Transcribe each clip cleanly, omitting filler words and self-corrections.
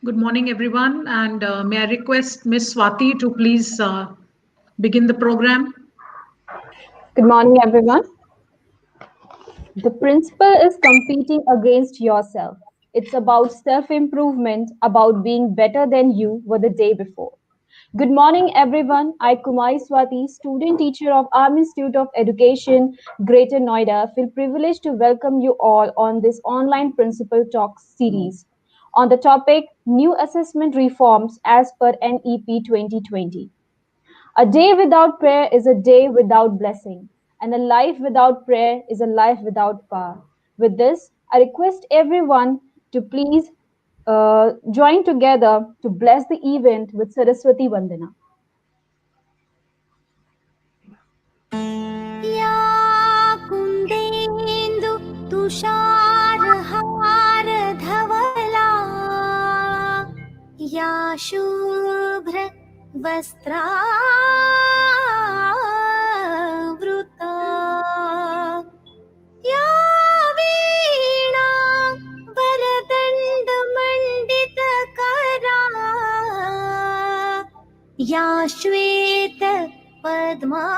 Good morning, everyone, and may I request Ms. Swati to please begin the program? Good morning, everyone. The principle is competing against yourself. It's about self improvement, about being better than you were the day before. Good morning, everyone. I, Kumari Swati, student teacher of Army Institute of Education, Greater Noida, feel privileged to welcome you all on this online principal talk series on the topic New Assessment Reforms as per NEP 2020. A day without prayer is a day without blessing, and a life without prayer is a life without power. With this, I request everyone to please join together to bless the event with Saraswati Vandana. या कुन्देन्दु तुषारहारधवला या शुभ्र वस्त्रावृता या वीणा वरदण्डमण्डितकरा या श्वेत पद्मासना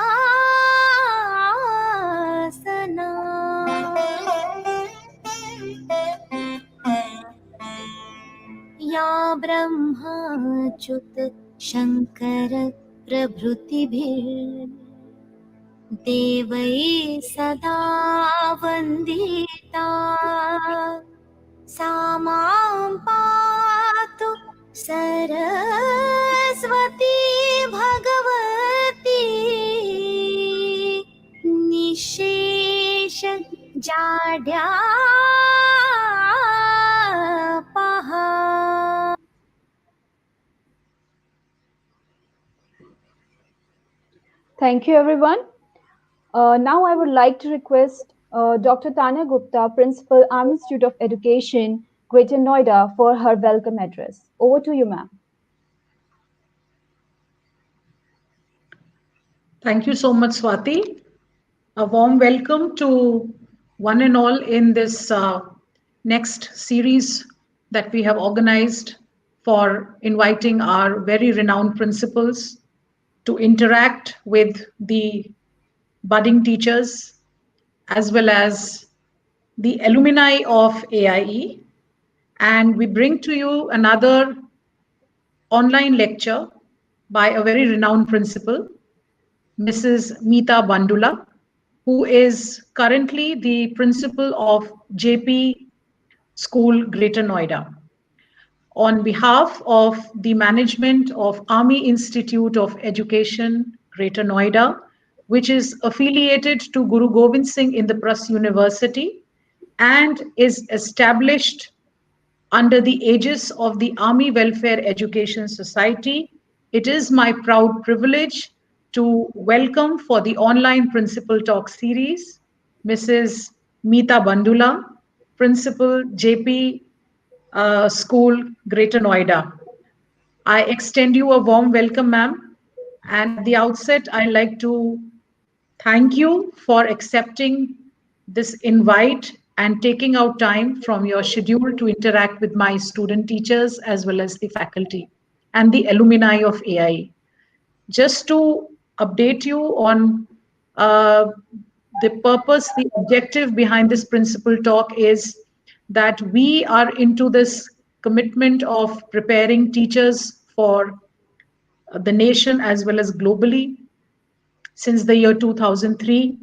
या ब्रह्माच्युत शङ्कर प्रभृतिभिर्देवैः सदा वन्दिता सा मां पातु सरस्वती भगवती निशेष जाड्यापहा. Thank you, everyone. Now, I would like to request Dr. Tanya Gupta, Principal, Army Institute of Education, Greater Noida, for her welcome address. Over to you, ma'am. Thank you so much, Swati. A warm welcome to one and all in this next series that we have organized for inviting our very renowned principals to interact with the budding teachers as well as the alumni of AIE. And we bring to you another online lecture by a very renowned principal, Mrs. Meeta Bhandula, who is currently the principal of Jaypee School, Greater Noida. On behalf of the management of Army Institute of Education, Greater Noida, which is affiliated to Guru Gobind Singh Indraprasth University and is established under the aegis of the Army Welfare Education Society, it is my proud privilege to welcome for the online Principal Talk series, Mrs. Meeta Bhandula, Principal Jaypee School, Greater Noida. I extend you a warm welcome, ma'am. And at the outset, I'd like to thank you for accepting this invite and taking out time from your schedule to interact with my student teachers as well as the faculty and the alumni of AI. Just to update you on the purpose, the objective behind this principal talk is that we are into this commitment of preparing teachers for the nation as well as globally since the year 2003.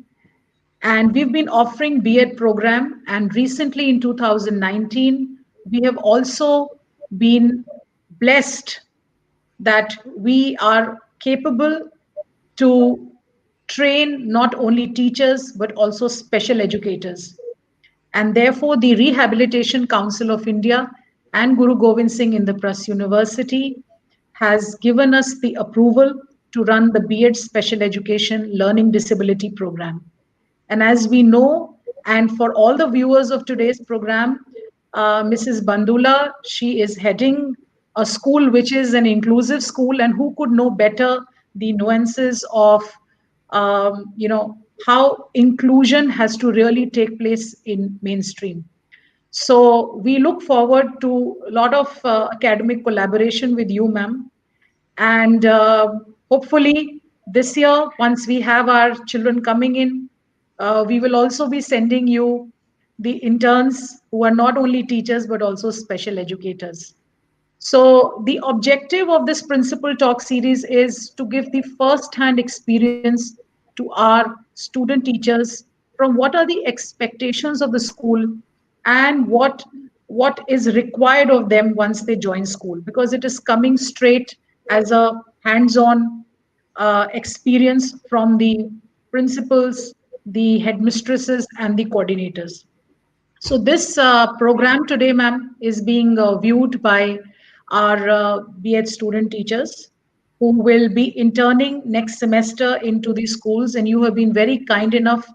And we've been offering B.Ed program, and recently in 2019, we have also been blessed that we are capable to train not only teachers but also special educators. And therefore, the Rehabilitation Council of India and Guru Gobind Singh Indraprasth University has given us the approval to run the B.Ed Special Education Learning Disability Program. And as we know, and for all the viewers of today's program, Mrs. Bhandula, she is heading a school which is an inclusive school, and who could know better the nuances of, how inclusion has to really take place in mainstream. So we look forward to a lot of academic collaboration with you, ma'am. And hopefully, this year, once we have our children coming in, we will also be sending you the interns who are not only teachers but also special educators. So, the objective of this Principal Talk series is to give the first hand experience to our student teachers from what are the expectations of the school and what is required of them once they join school, because it is coming straight as a hands on experience from the principals, the headmistresses, and the coordinators. So this program today, ma'am, is being viewed by our B.Ed student teachers who will be interning next semester into the schools, and you have been very kind enough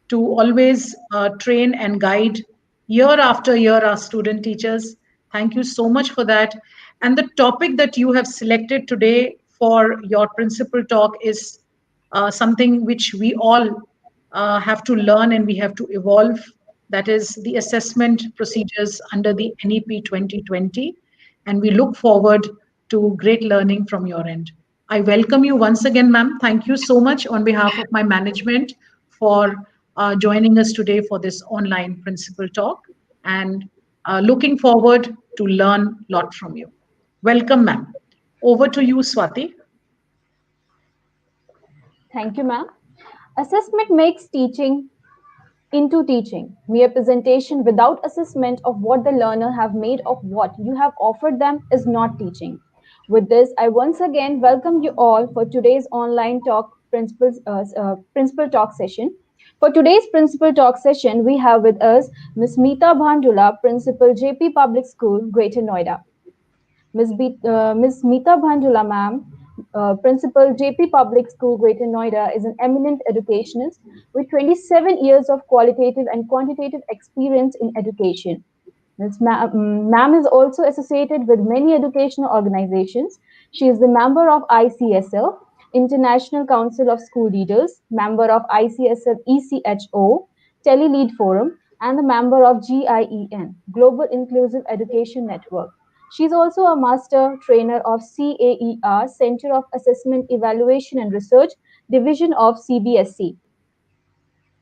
to always train and guide year after year our student teachers. Thank you so much for that. And the topic that you have selected today for your principal talk is something which we all have to learn and we have to evolve. That is the assessment procedures under the NEP 2020. And we look forward to great learning from your end. I welcome you once again, ma'am. Thank you so much on behalf of my management for joining us today for this online principal talk, and looking forward to learn a lot from you. Welcome, ma'am. Over to you, Swati. Thank you, ma'am. Assessment makes teaching into teaching. Mere presentation without assessment of what the learner have made of what you have offered them is not teaching. With this, I once again welcome you all for today's online talk principal talk session. For today's principal talk session, we have with us Ms. Meeta Bhandula, Principal Jaypee Public School, Greater Noida. Ms. Meeta Bhandula, ma'am, Principal Jaypee Public School, Greater Noida, is an eminent educationist with 27 years of qualitative and quantitative experience in education. Ma'am is also associated with many educational organizations. She is the member of ICSL, International Council of School Leaders, member of ICSL ECHO, Telelead Forum, and the member of GIEN, Global Inclusive Education Network. She is also a master trainer of CAER, Center of Assessment, Evaluation and Research, Division of CBSC.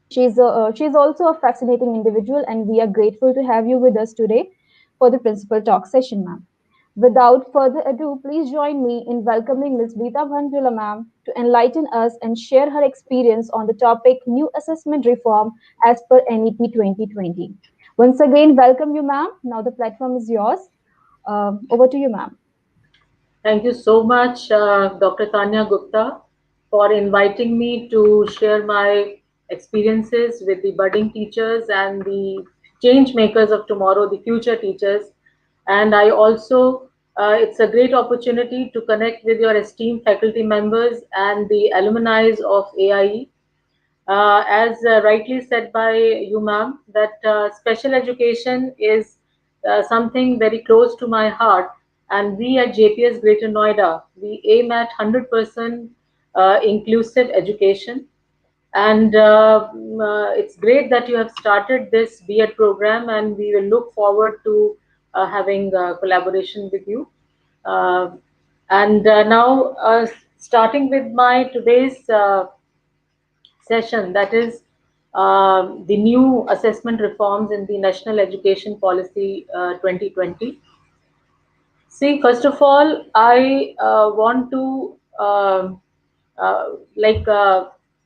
She's also a fascinating individual, and we are grateful to have you with us today for the principal talk session, ma'am. Without further ado, please join me in welcoming Ms. Meeta Bhandula, ma'am, to enlighten us and share her experience on the topic New Assessment Reform as per NEP 2020. Once again, welcome you, ma'am. Now the platform is yours. Over to you, ma'am. Thank you so much, Dr. Tanya Gupta, for inviting me to share my experiences with the budding teachers and the change makers of tomorrow, the future teachers. And I also, it's a great opportunity to connect with your esteemed faculty members and the alumni of AIE. As rightly said by you, ma'am, that special education is something very close to my heart. And we at JPS Greater Noida, we aim at 100% inclusive education. And it's great that you have started this B.Ed program, and we will look forward to having collaboration with you. Uh, and now, starting with my today's session, that is the new assessment reforms in the National Education Policy 2020. See, first of all, I want to like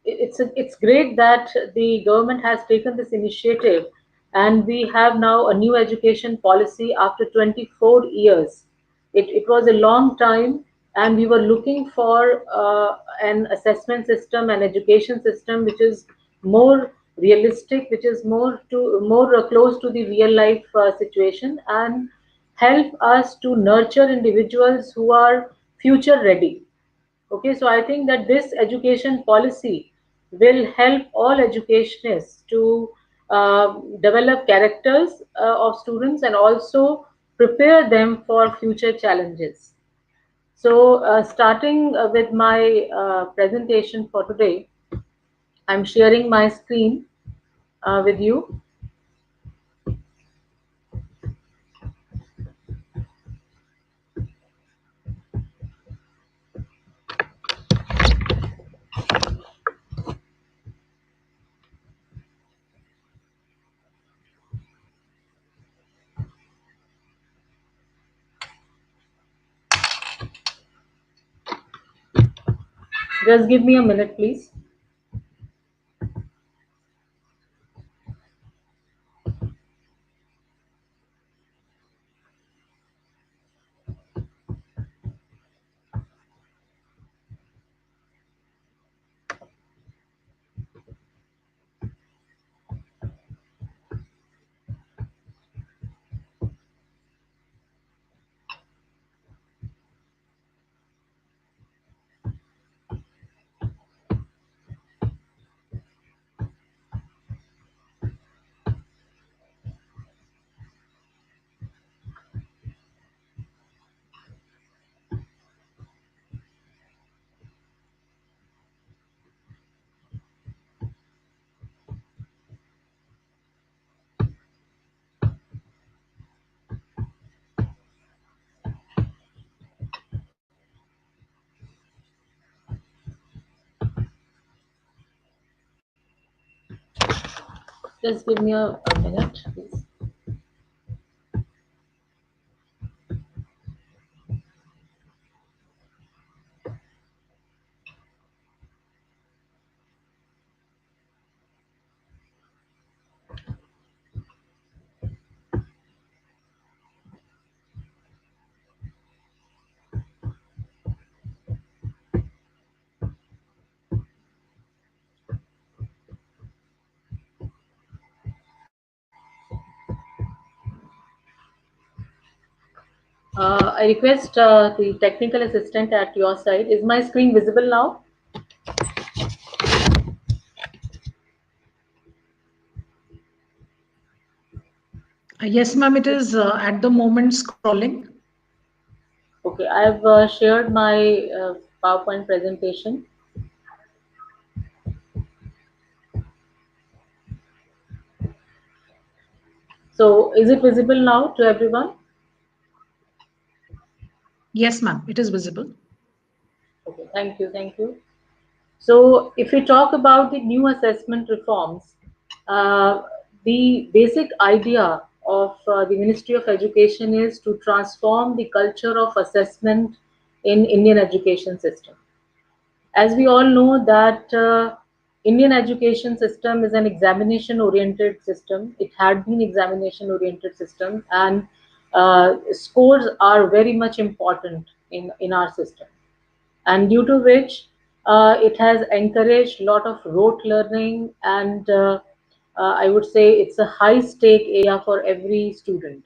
it's great that the government has taken this initiative, and we have now a new education policy after 24 years. It was a long time, and we were looking for an assessment system, an education system which is more realistic, which is more close to the real life situation, and help us to nurture individuals who are future ready. Okay, so I think that this education policy will help all educationists to develop characters of students and also prepare them for future challenges. So, starting with my presentation for today, I'm sharing my screen with you. Just give me a minute, please. Just give me a minute, please. I request the technical assistant at your side. Is my screen visible now? Yes, ma'am, it is at the moment scrolling. Okay, I have shared my PowerPoint presentation. So, is it visible now to everyone? Yes, ma'am, it is visible. Okay, thank you, thank you. So, if we talk about the new assessment reforms, uh, the basic idea of the Ministry of Education is to transform the culture of assessment in Indian education system. As we all know that Indian education system is an examination oriented system. It had been examination oriented system, and scores are very much important in our system, and due to which it has encouraged a lot of rote learning, and I would say it's a high stake area for every student.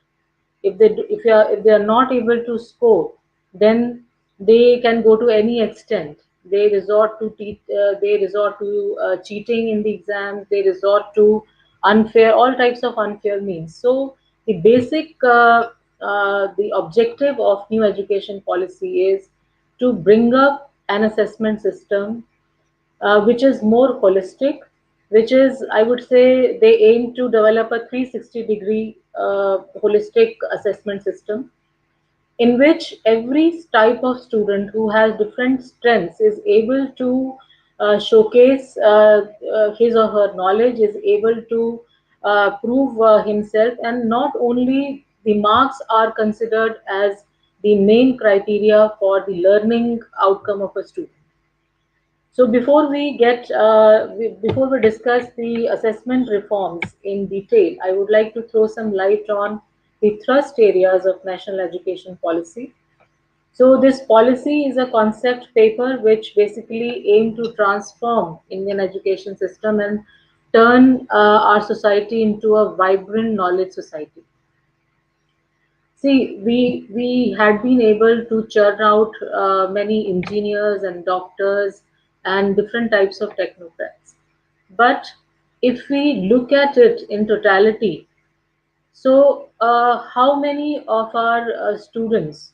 If they are not able to score, then they can go to any extent. They resort to cheating in the exams. They resort to unfair, all types of unfair means. So the objective of new education policy is to bring up an assessment system which is more holistic, which is, I would say, they aim to develop a 360-degree holistic assessment system in which every type of student who has different strengths is able to showcase his or her knowledge, is able to prove himself, and not only the marks are considered as the main criteria for the learning outcome of a student. So before we discuss the assessment reforms in detail, I would like to throw some light on the thrust areas of national education policy. So this policy is a concept paper which basically aim to transform Indian education system and turn our society into a vibrant knowledge society. See, we had been able to churn out many engineers and doctors and different types of technocrats. But if we look at it in totality, so how many of our students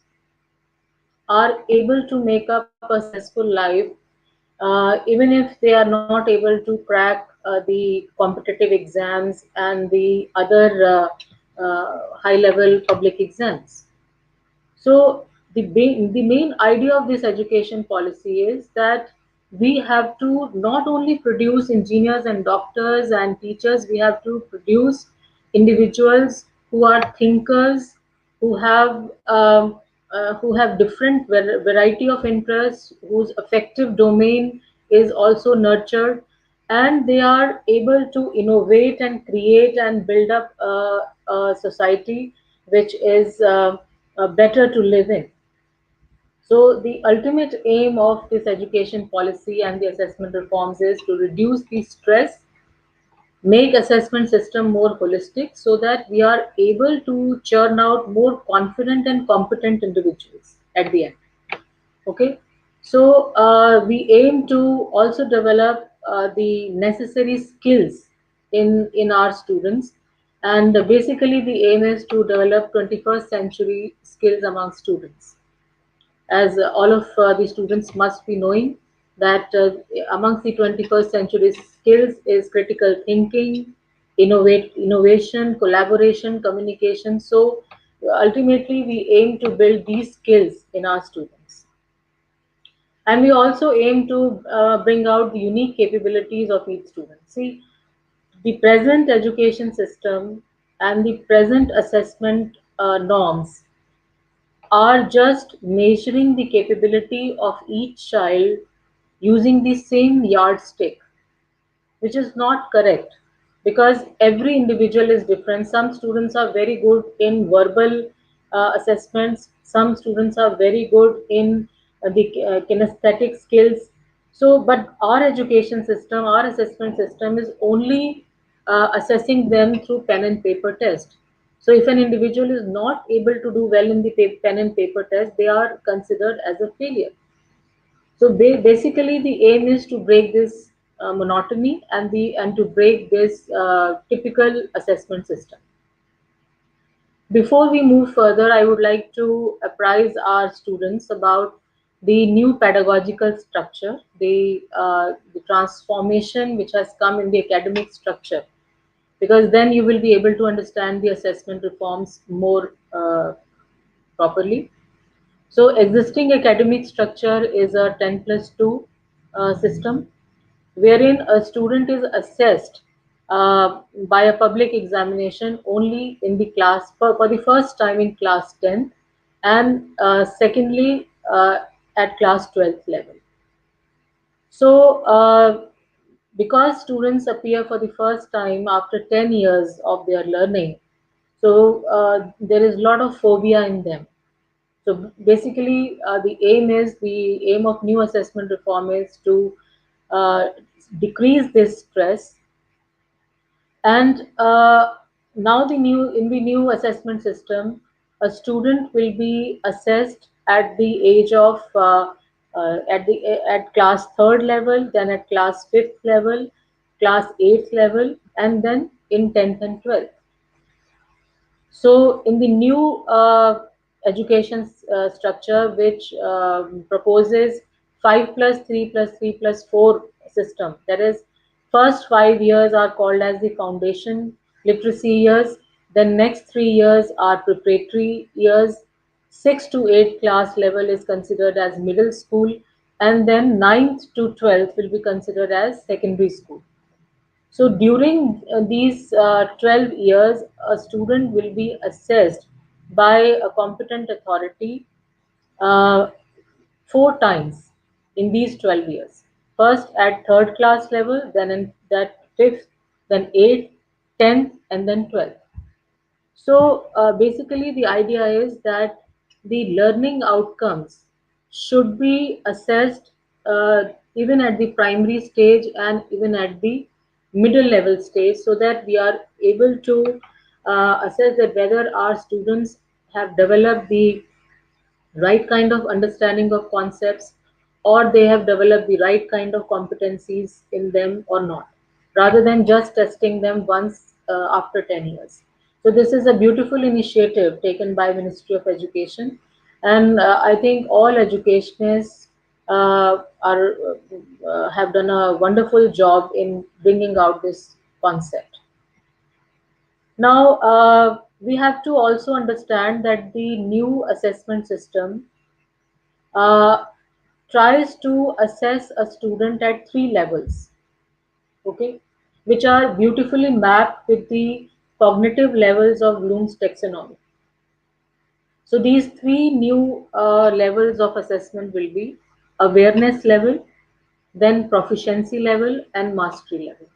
are able to make up a successful life, even if they are not able to crack the competitive exams and the other high level public exams? So the main idea of this education policy is that we have to not only produce engineers and doctors and teachers, we have to produce individuals who are thinkers, who have who have different variety of interests, whose affective domain is also nurtured, and they are able to innovate and create and build up a society which is better to live in. So the ultimate aim of this education policy and the assessment reforms is to reduce the stress, make assessment system more holistic so that we are able to churn out more confident and competent individuals at the end. Okay, so we aim to also develop the necessary skills in our students, and basically the aim is to develop 21st century skills among students, as all of the students must be knowing that amongst the 21st century skills is critical thinking, innovation, collaboration, communication. So ultimately, we aim to build these skills in our students. And we also aim to bring out the unique capabilities of each student. See, the present education system and the present assessment norms are just measuring the capability of each child using the same yardstick, which is not correct, because every individual is different. Some students are very good in verbal assessments, some students are very good in the kinesthetic skills. So, but our education system, our assessment system is only assessing them through pen and paper test. So, if an individual is not able to do well in the pen and paper test, they are considered as a failure. So basically, the aim is to break this monotony and to break this typical assessment system. Before we move further, I would like to apprise our students about the new pedagogical structure, the transformation which has come in the academic structure, because then you will be able to understand the assessment reforms more properly. So existing academic structure is a 10 plus 2 system, wherein a student is assessed by a public examination only in the class for the first time in class 10th, and secondly at class 12th level. So because students appear for the first time after 10 years of their learning, so there is a lot of phobia in them. So basically, the aim of new assessment reform is to uh, decrease this stress. And now in the new assessment system, a student will be assessed at the age of at class third level, then at class fifth level, class eighth level, and then in 10th and 12th. So, in the new education structure, which proposes 5 plus 3 plus 3 plus 4 system, that is, first 5 years are called as the foundation literacy years, then next 3 years are preparatory years, 6 to 8 class level is considered as middle school, and then ninth to 12th will be considered as secondary school. So during these 12 years, a student will be assessed by a competent authority uh, 4 times in these 12 years. First at third class level, then in that fifth, then eighth, 10th, and then 12th. So basically, the idea is that the learning outcomes should be assessed even at the primary stage and even at the middle level stage, so that we are able to assess that whether our students have developed the right kind of understanding of concepts, or they have developed the right kind of competencies in them or not, rather than just testing them once after 10 years. So this is a beautiful initiative taken by Ministry of Education, and I think all educationists have done a wonderful job in bringing out this concept. Now, we have to also understand that the new assessment system uh, tries to assess a student at 3 levels, okay, which are beautifully mapped with the cognitive levels of Bloom's taxonomy. So these three new levels of assessment will be awareness level, then proficiency level, and mastery level.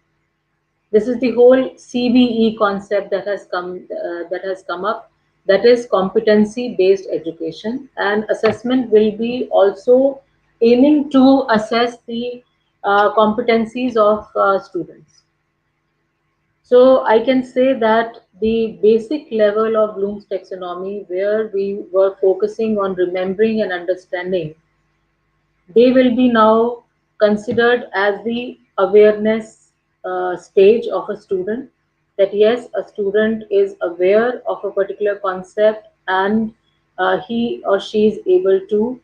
This is the whole CBE concept that has come up. That is competency based education, and assessment will be also aiming to assess the competencies of students. So I can say that the basic level of Bloom's taxonomy, where we were focusing on remembering and understanding, they will be now considered as the awareness stage of a student. That yes, a student is aware of a particular concept, and he or she is able to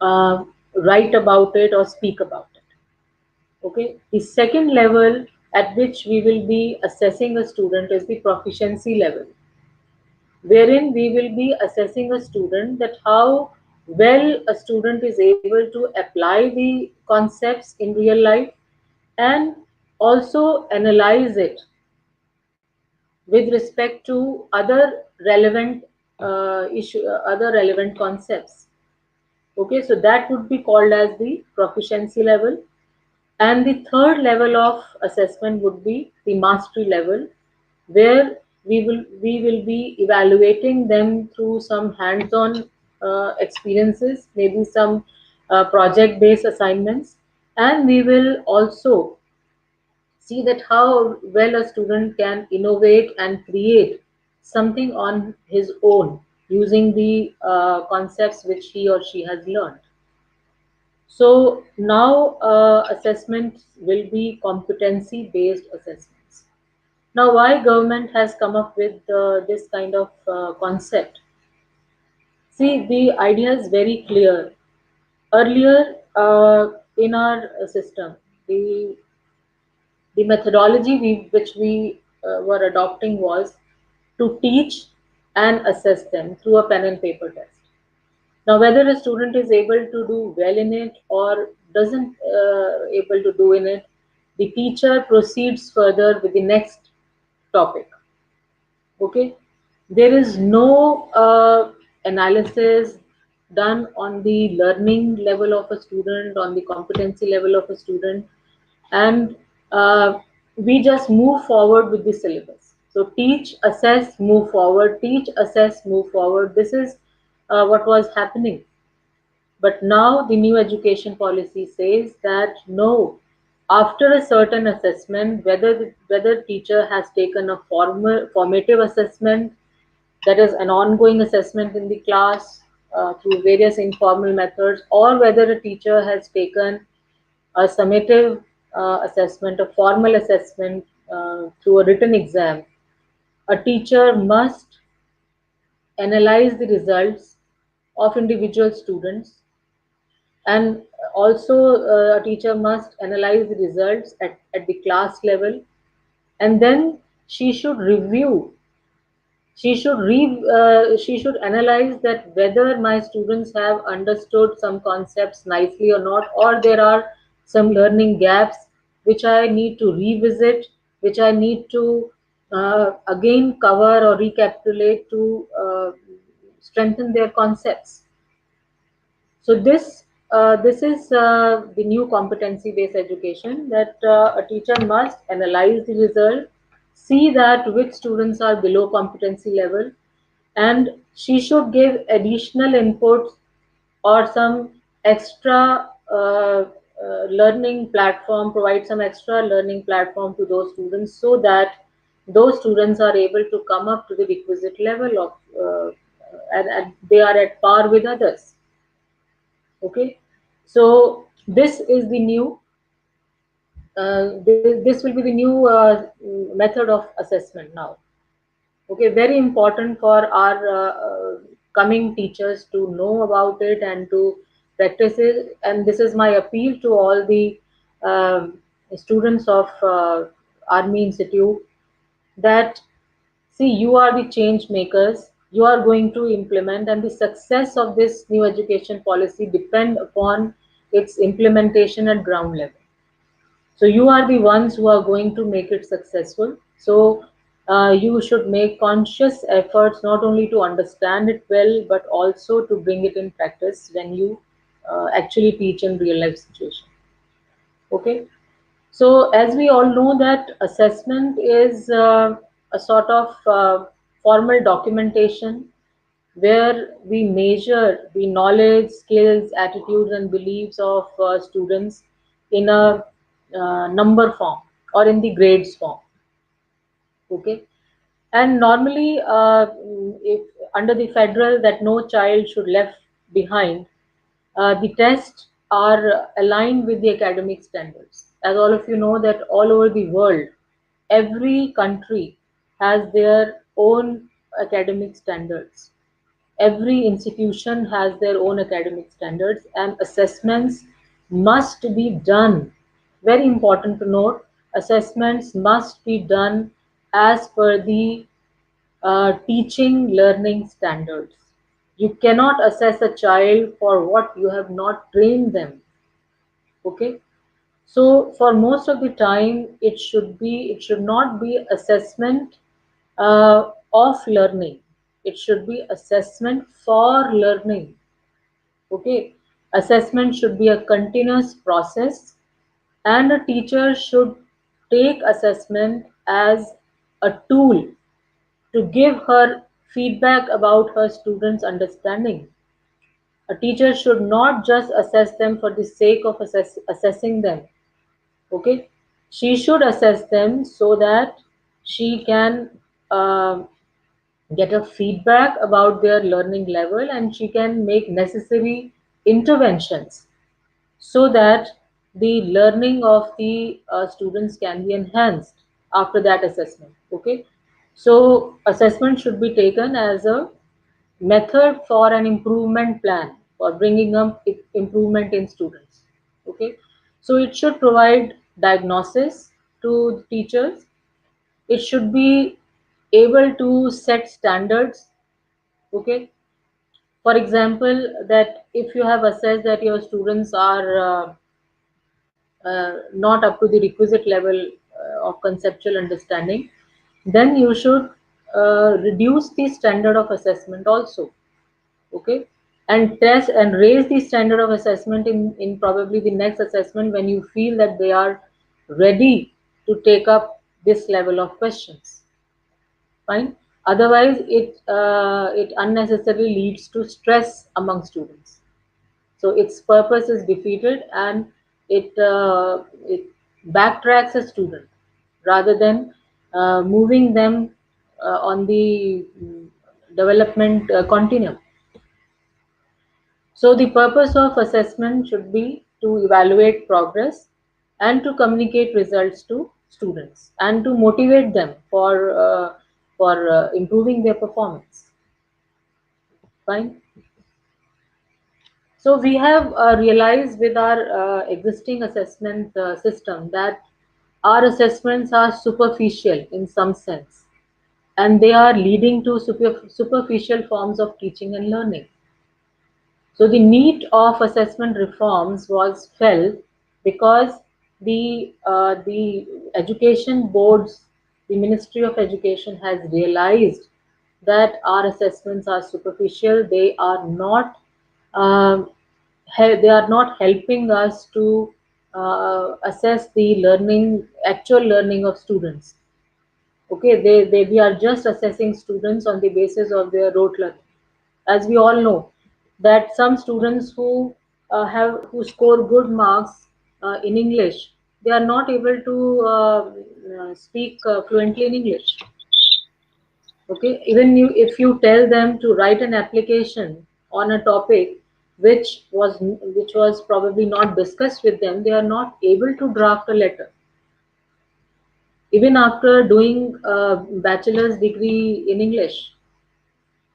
uh, write about it or speak about it. Okay. The second level at which we will be assessing a student is the proficiency level, wherein we will be assessing a student that how well a student is able to apply the concepts in real life, and also analyze it with respect to other relevant other relevant concepts. Okay, so that would be called as the proficiency level. And the third level of assessment would be the mastery level, where we will be evaluating them through some hands-on experiences, maybe some project-based assignments, and we will also see that how well a student can innovate and create something on his own using the concepts which he or she has learned. So now assessments will be competency based assessments. Now, why government has come up with this kind of concept? See, the idea is very clear. Earlier in our system, the methodology which we were adopting was to teach and assess them through a pen and paper test. Now, whether a student is able to do well in it or doesn't able to do in it, the teacher proceeds further with the next topic. Okay, there is no analysis done on the learning level of a student, on the competency level of a student, and we just move forward with the syllabus. So teach, assess, move forward. Teach, assess, move forward. This is what was happening. But now the new education policy says that no, after a certain assessment, whether teacher has taken a formative assessment, that is an ongoing assessment in the class through various informal methods, or whether a teacher has taken a summative assessment, a formal assessment through a written exam, a teacher must analyze the results of individual students, and also a teacher must analyze the results at the class level, and then she should review, she should analyze that whether my students have understood some concepts nicely or not, or there are some learning gaps which I need to revisit, which I need to again cover or recapitulate to strengthen their concepts. So this is the new competency-based education, that a teacher must analyze the result, see that which students are below competency level, and she should give additional inputs or some extra learning platform, provide some extra learning platform to those students, so that those students are able to come up to the requisite level of and they are at par with others. Okay, so this will be the new method of assessment now. Okay, very important for our coming teachers to know about it and to practice it. And this is my appeal to all the students of Army Institute, that see, you are the change makers. You are going to implement, and the success of this new education policy depend upon its implementation at ground level. So you are the ones who are going to make it successful. So You should make conscious efforts not only to understand it well, but also to bring it in practice when you actually teach in real life situation. Okay. So, as we all know that assessment is a sort of formal documentation where we measure the knowledge, skills, attitudes, and beliefs of students in a number form or in the grades form. Okay, and normally, if under the federal that no child should left behind, the tests are aligned with the academic standards. As all of you know that all over the world, every country has their own academic standards. Every institution has their own academic standards, and assessments must be done. Very important to note, assessments must be done as per the teaching learning standards. You cannot assess a child for what you have not trained them. Okay, so for most of the time, it should not be assessment of learning. It should be assessment for learning. Okay, assessment should be a continuous process, and a teacher should take assessment as a tool to give her feedback about her students' understanding. A teacher should not just assess them for the sake of assessing them. Okay, she should assess them so that she can uh, get a feedback about their learning level, and she can make necessary interventions so that the learning of the students can be enhanced after that assessment. Okay, so assessment should be taken as a method for an improvement plan for bringing up improvement in students. Okay, so it should provide diagnosis to teachers. It should be able to set standards. Okay, for example, that if you have assessed that your students are not up to the requisite level of conceptual understanding, then you should reduce the standard of assessment also. Okay, and test and raise the standard of assessment in probably the next assessment when you feel that they are ready to take up this level of questions. Fine. Otherwise, it unnecessarily leads to stress among students. So its purpose is defeated, and it backtracks a student rather than moving them on the development continuum. So the purpose of assessment should be to evaluate progress and to communicate results to students and to motivate them for improving their performance. Fine. So we have realized with our existing assessment system that our assessments are superficial in some sense, and they are leading to superficial forms of teaching and learning. So the need of assessment reforms was felt because the education boards, the Ministry of Education has realized that our assessments are superficial. Um, they are not helping us to assess the learning, actual learning of students. Okay, we are just assessing students on the basis of their rote learning. As we all know, that some students who score good marks in English, they are not able to speak fluently in English. Okay, even if you tell them to write an application on a topic which was probably not discussed with them, they are not able to draft a letter even after doing a bachelor's degree in English.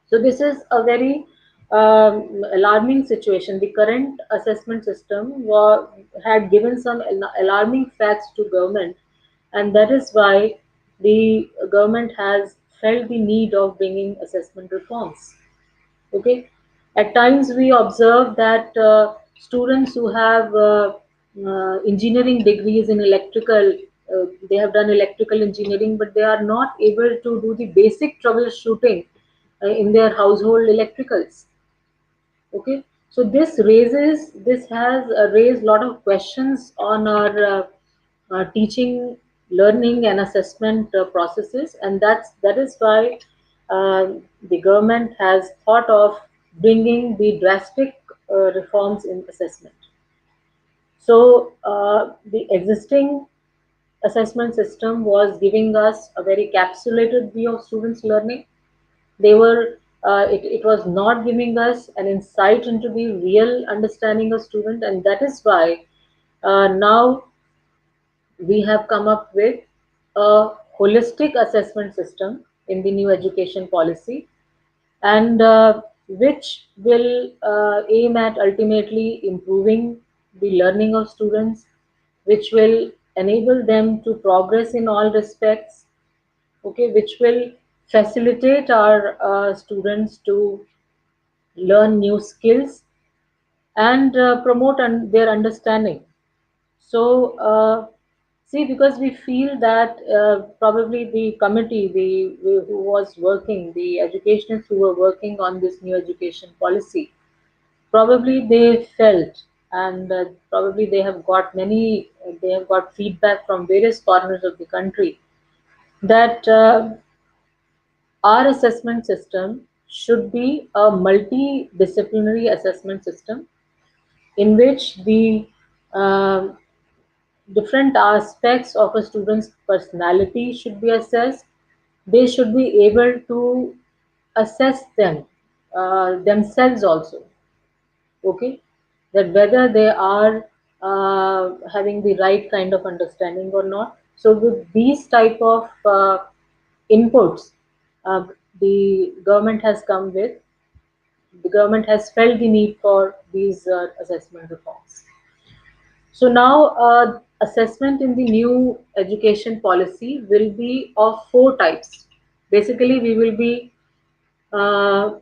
So this is a very alarming situation. The current assessment system had given some alarming facts to government, and that is why the government has felt the need of bringing assessment reforms. Okay, at times we observe that students who have engineering degrees in electrical they have done electrical engineering, but they are not able to do the basic troubleshooting in their household electricals. Okay, so this has raised a lot of questions on our teaching, learning, and assessment processes, and that is why uh, the government has thought of bringing the drastic reforms in assessment. So the existing assessment system was giving us a very capsulated view of students' learning. It was not giving us an insight into the real understanding of student, and that is why now we have come up with a holistic assessment system in the new education policy, and which will aim at ultimately improving the learning of students, which will enable them to progress in all respects, okay, which will facilitate our students to learn new skills and promote their understanding. So, see, because we feel that probably the committee, who was working, the educationists who were working on this new education policy, probably they felt, and probably they have got feedback from various corners of the country that our assessment system should be a multidisciplinary assessment system in which the um different aspects of a student's personality should be assessed. They should be able to assess themselves also. Okay, that whether they are having the right kind of understanding or not. So with these type of inputs, uh, the government has felt the need for these assessment reforms. So now, assessment in the new education policy will be of four types. Basically, we will be uh,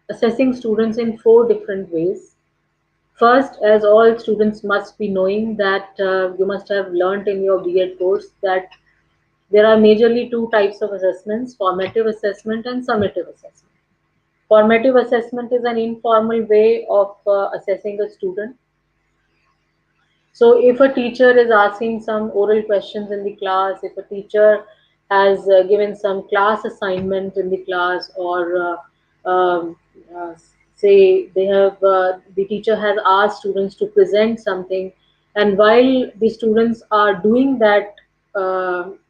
assessing students in four different ways. First, as all students must be knowing that you must have learnt in your B.Ed course that there are majorly two types of assessments: formative assessment and summative assessment. Formative assessment is an informal way of assessing a student. So if a teacher is asking some oral questions in the class, if a teacher has given some class assignment in the class, or uh, say the teacher has asked students to present something, and while the students are doing that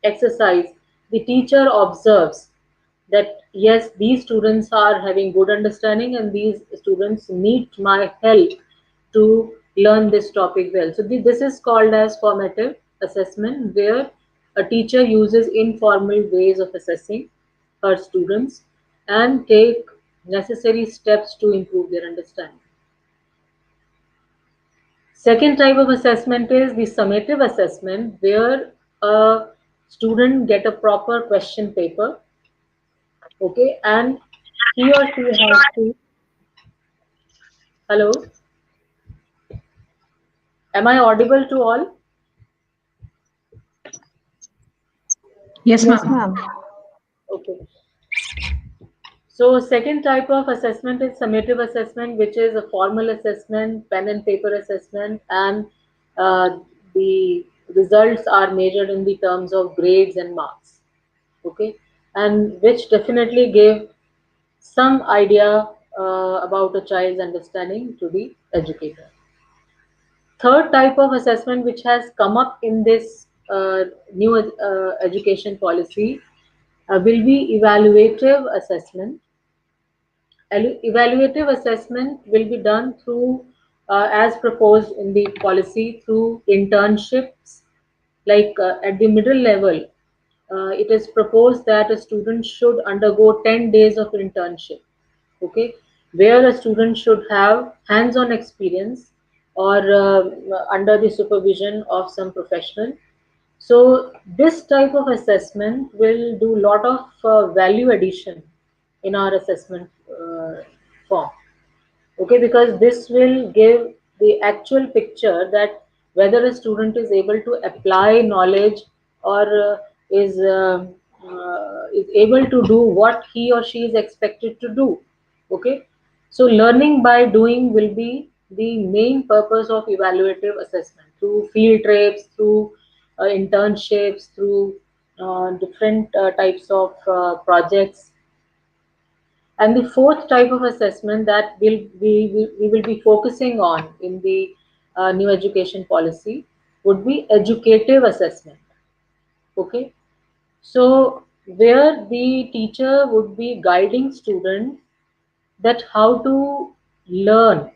exercise, the teacher observes that yes, these students are having good understanding and these students need my help to learn this topic well. So this is called as formative assessment, where a teacher uses informal ways of assessing her students and take necessary steps to improve their understanding. Second type of assessment is the summative assessment, where a student get a proper question paper, okay, and he or she has to, hello, am I audible to all? Yes, Yes, ma'am. ma'am. Okay. So second type of assessment is summative assessment, which is a formal assessment, pen and paper assessment, and uh, the results are measured in the terms of grades and marks. Okay, and which definitely give some idea about a child's understanding to the educator. Third type of assessment which has come up in this new education policy will be evaluative assessment. Evaluative assessment will be done through, as proposed in the policy, through internships. Like at the middle level, it is proposed that a student should undergo 10 days of internship, okay, where a student should have hands-on experience or under the supervision of some professional. So this type of assessment will do a lot of value addition in our assessment form. Okay, because this will give the actual picture that whether a student is able to apply knowledge or is able to do what he or she is expected to do. Okay, so learning by doing will be the main purpose of evaluative assessment, through field trips, through internships, through different types of projects. And the fourth type of assessment that we will be focusing on in the new education policy would be educative assessment. Okay, so where the teacher would be guiding students that how to learn.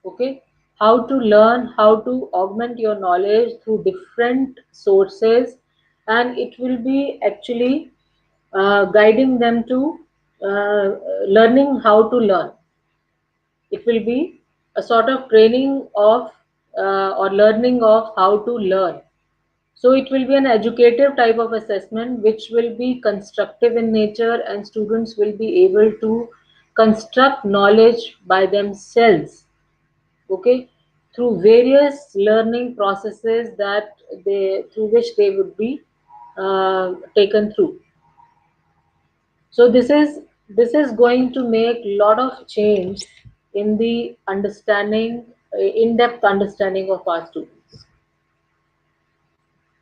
Okay, how to learn, how to augment your knowledge through different sources, and it will be actually guiding them to learning how to learn. It will be a sort of training of or learning of how to learn. So it will be an educative type of assessment which will be constructive in nature, and students will be able to construct knowledge by themselves. Okay, through various learning processes that they through which they would be taken through. So this is going to make a lot of change in the understanding, in-depth understanding of our students.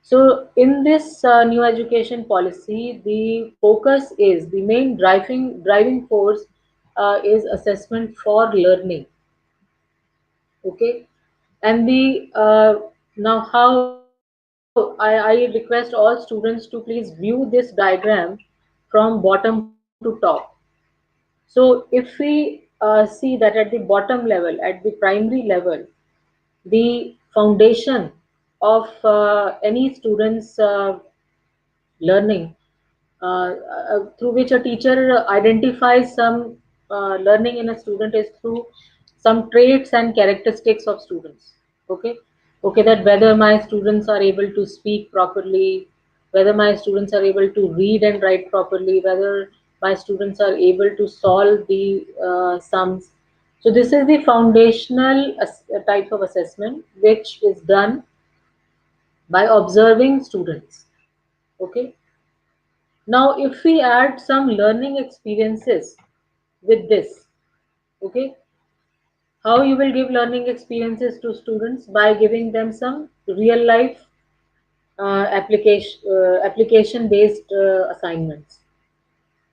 So in this new education policy, the focus is the main driving force is assessment for learning. Okay, and the now how I request all students to please view this diagram from bottom to top. So if we see that at the bottom level, at the primary level, the foundation of any student's learning, through which a teacher identifies some learning in a student, is through some traits and characteristics of students. Okay, okay, that whether my students are able to speak properly, whether my students are able to read and write properly, whether my students are able to solve the sums. So this is the foundational type of assessment which is done by observing students. Okay, now, if we add some learning experiences with this, okay, how you will give learning experiences to students? By giving them some real life application based assignments.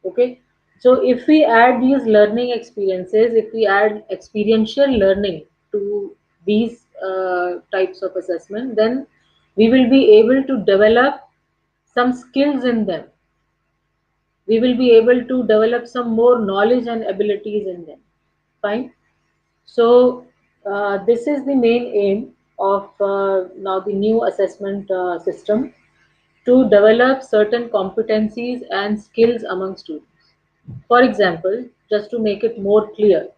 Okay, so if we add these learning experiences, if we add experiential learning to these types of assessment, then we will be able to develop some skills in them. We will be able to develop some more knowledge and abilities in them. Fine. So this is the main aim of now the new assessment system, to develop certain competencies and skills among students. For example, just to make it more clear,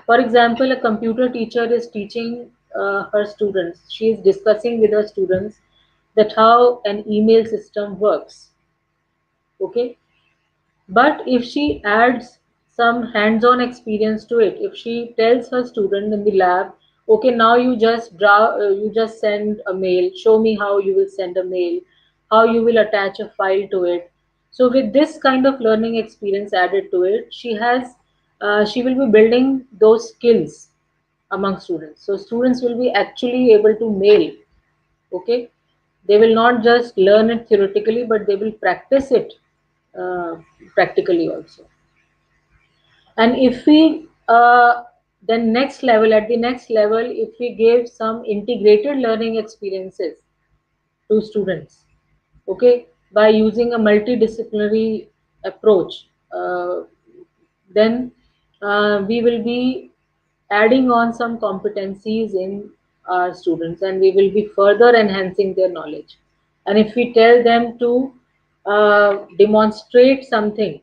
for example, a computer teacher is teaching her students, she is discussing with her students that how an email system works. Okay, but if she adds some hands-on experience to it, if she tells her student in the lab, okay, now you just draw, you just send a mail, show me how you will send a mail, how you will attach a file to it. So with this kind of learning experience added to it, she will be building those skills among students. So students will be actually able to mail. Okay, they will not just learn it theoretically, but they will practice it uh, practically also. And if we then next level at the next level, if we give some integrated learning experiences to students, okay, by using a multidisciplinary approach, then we will be adding on some competencies in our students, and we will be further enhancing their knowledge. And if we tell them to demonstrate something,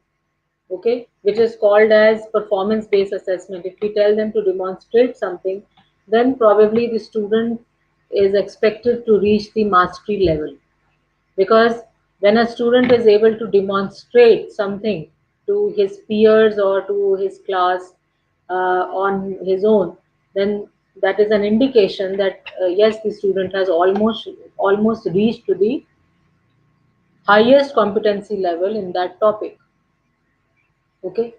okay, which is called as performance based assessment, if we tell them to demonstrate something, then probably the student is expected to reach the mastery level. Because when a student is able to demonstrate something to his peers or to his class on his own, then that is an indication that yes, the student has almost reached to the highest competency level in that topic. Okay,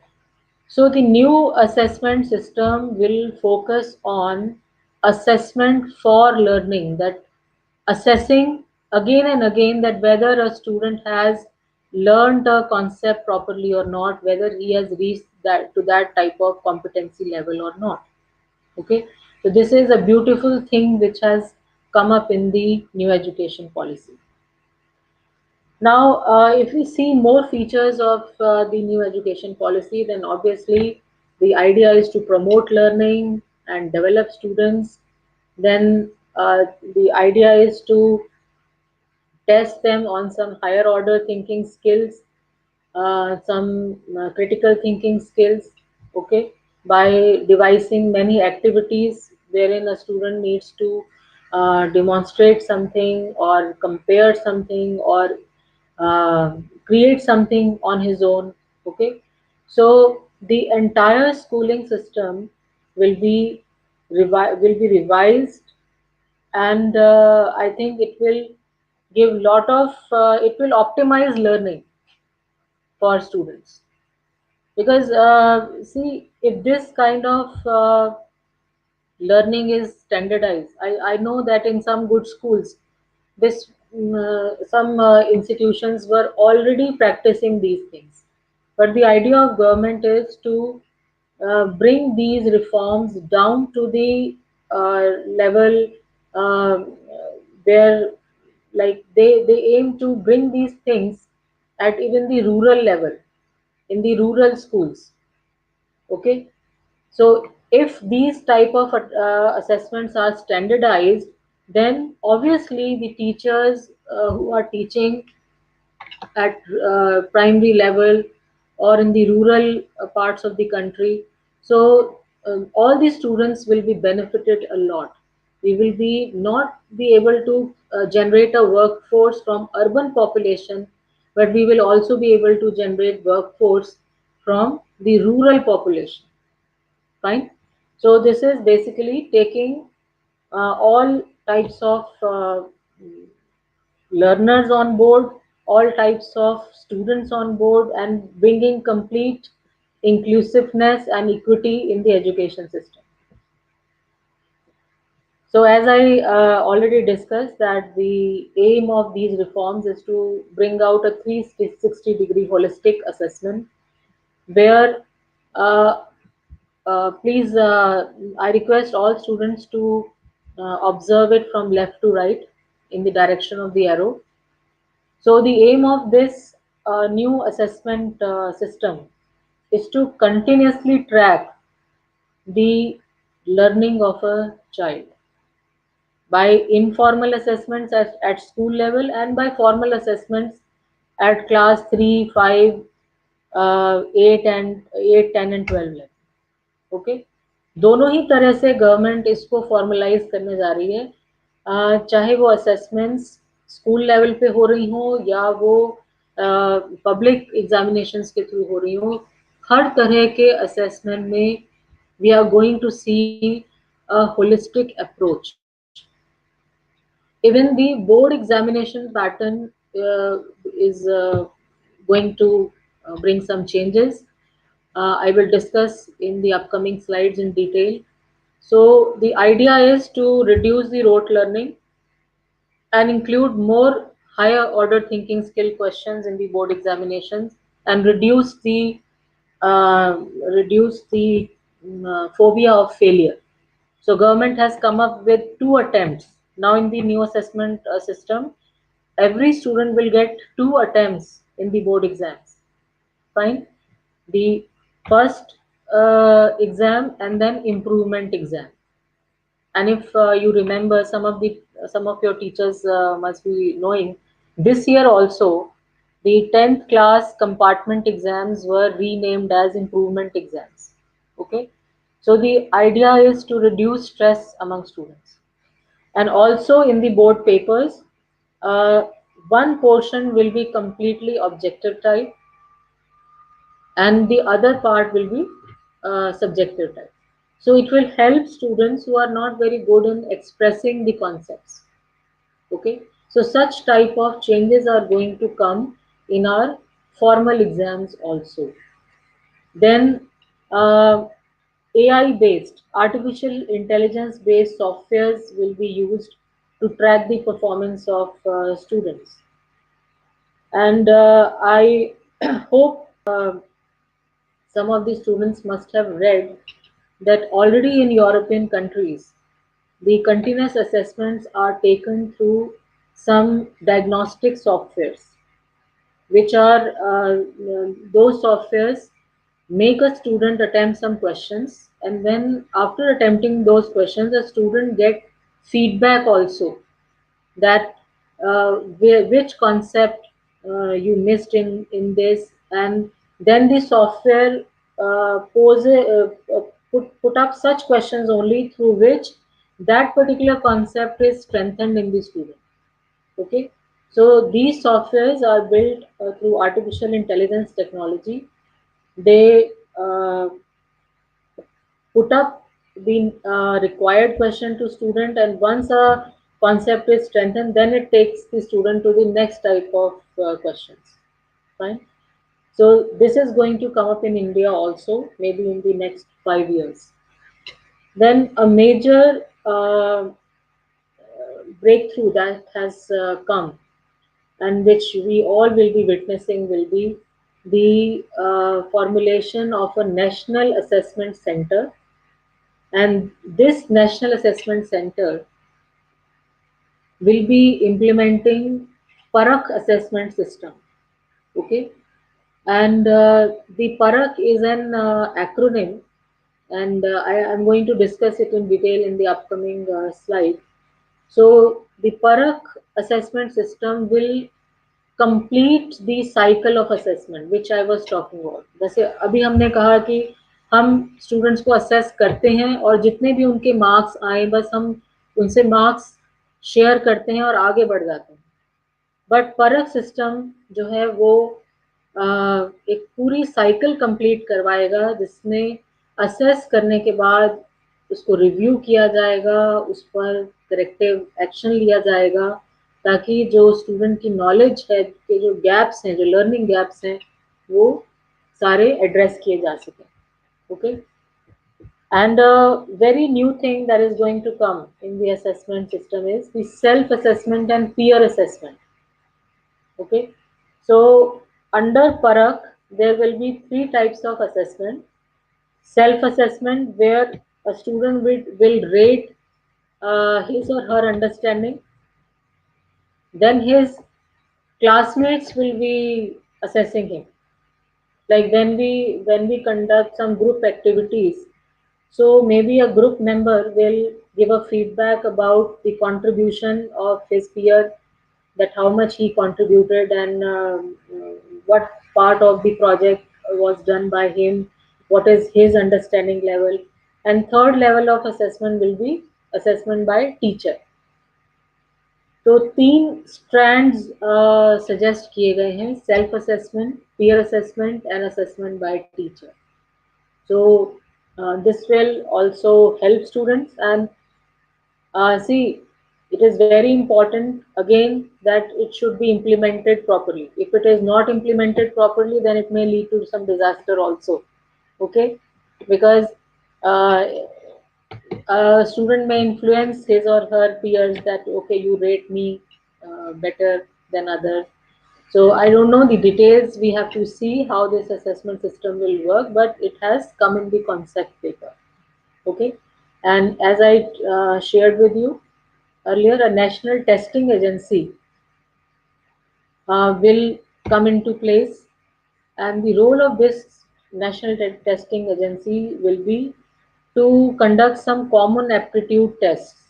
so the new assessment system will focus on assessment for learning, that assessing again and again that whether a student has learned a concept properly or not, whether he has reached that to that type of competency level or not. Okay, so this is a beautiful thing which has come up in the new education policy. Now, if we see more features of the new education policy, then obviously the idea is to promote learning and develop students. Then the idea is to test them on some higher order thinking skills, some critical thinking skills, okay, by devising many activities wherein a student needs to demonstrate something or compare something or create something on his own, okay. So the entire schooling system will be revised, and I think it will give lot of it will optimize learning for students, because see, if this kind of learning is standardized, I know that in some good schools this some institutions were already practicing these things, but the idea of government is to bring these reforms down to the level uh, where, like, they aim to bring these things at even the rural level, in the rural schools, okay. So if these type of assessments are standardized, then obviously the teachers who are teaching at primary level or in the rural parts of the country, so all the students will be benefited a lot. We will be not be able to generate a workforce from urban population, but we will also be able to generate workforce from the rural population. Fine. So this is basically taking all types of learners on board, all types of students on board, and bringing complete inclusiveness and equity in the education system. So as I already discussed, that the aim of these reforms is to bring out a 360-degree holistic assessment where uh, please, I request all students to observe it from left to right in the direction of the arrow. So the aim of this new assessment system is to continuously track the learning of a child by informal assessments at school level and by formal assessments at class 3, 5, 8, 10 and 12 level. Okay, दोनों ही तरह से government इसको formalise करने जा रही है, चाहे वो असेसमेंट्स स्कूल लेवल पे हो रही हो या वो पब्लिक एग्जामिनेशंस के थ्रू हो रही हो, हर तरह के असेसमेंट में we are going to see a holistic approach. Even the board examination pattern is going to bring some changes. I will discuss in the upcoming slides in detail. So the idea is to reduce the rote learning and include more higher order thinking skill questions in the board examinations, and uh, reduce the phobia of failure. So government has come up with two attempts. Now in the new assessment system, every student will get two attempts in the board exams. Fine. The first exam and then improvement exam. And if you remember, some of your teachers must be knowing, this year also the 10th class compartment exams were renamed as improvement exams. Okay, so the idea is to reduce stress among students. And also in the board papers, uh, one portion will be completely objective type and the other part will be subjective type. So it will help students who are not very good in expressing the concepts. Okay, So such type of changes are going to come in our formal exams also. Then AI based, artificial intelligence based softwares will be used to track the performance of students. And I hope some of the students must have read that already in European countries, the continuous assessments are taken through some diagnostic softwares, which are those softwares make a student attempt some questions, and then after attempting those questions, a student get feedback also that which concept you missed in this, and then the software put up such questions only through which that particular concept is strengthened in the student. Okay, so these softwares are built through artificial intelligence technology. They put up the required question to student, and once a concept is strengthened, then it takes the student to the next type of questions. Fine. So this is going to come up in India also, maybe in the next 5 years. Then a major breakthrough that has come, and which we all will be witnessing, will be the formulation of a national assessment center. And this national assessment center will be implementing Parak assessment system. Okay, and the Parak is an acronym, and I am going to discuss it in detail in the upcoming slide. So the Parak assessment system will complete the cycle of assessment which I was talking about. जैसे अभी हमने कहा कि हम students को assess करते हैं और जितने भी उनके मार्क्स आए बस हम उनसे मार्क्स शेयर करते हैं और आगे बढ़ जाते हैं. बट परख सिस्टम जो है वो एक पूरी साइकिल कंप्लीट करवाएगा, जिसमें असेस करने के बाद उसको रिव्यू किया जाएगा, उस पर करेक्टिव एक्शन लिया जाएगा, ताकि जो स्टूडेंट की नॉलेज है के जो गैप्स हैं, जो लर्निंग गैप्स हैं, वो सारे एड्रेस किए जा सकें. Okay, and a very new thing that is going to come in the assessment system is the self assessment and peer assessment. Okay, so under Parak, there will be three types of assessment. Self assessment, where a student will rate his or her understanding. Then his classmates will be assessing him. Like when we conduct some group activities, so maybe a group member will give a feedback about the contribution of his peer, that how much he contributed, and what part of the project was done by him, what is his understanding level. And third level of assessment will be assessment by teacher. तो तीन strands suggest किए गए हैं: self assessment, peer assessment and assessment bye teacher. So this will also help students, and see, it is very important again that it should be implemented properly. If it is not implemented properly, then it may lead to some disaster also. Okay, because uh, a student may influence his or her peers that okay, you rate me better than others. So I don't know the details, we have to see how this assessment system will work, but it has come in the concept paper. Okay, and as I shared with you earlier, a national testing agency will come into place, and the role of this national testing agency will be to conduct some common aptitude tests.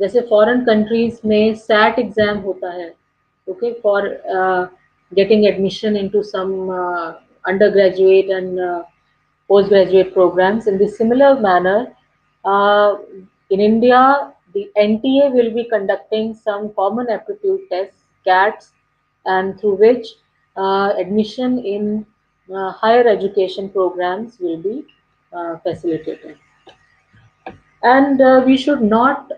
जैसे foreign countries में set exam होता है, okay, for getting admission into sum under graduate and post graduate programs. In the similar manner, in India, the NTA will be conducting some common aptitude tests, CATs, and through which admission in higher education programs will be facilitated. And we should not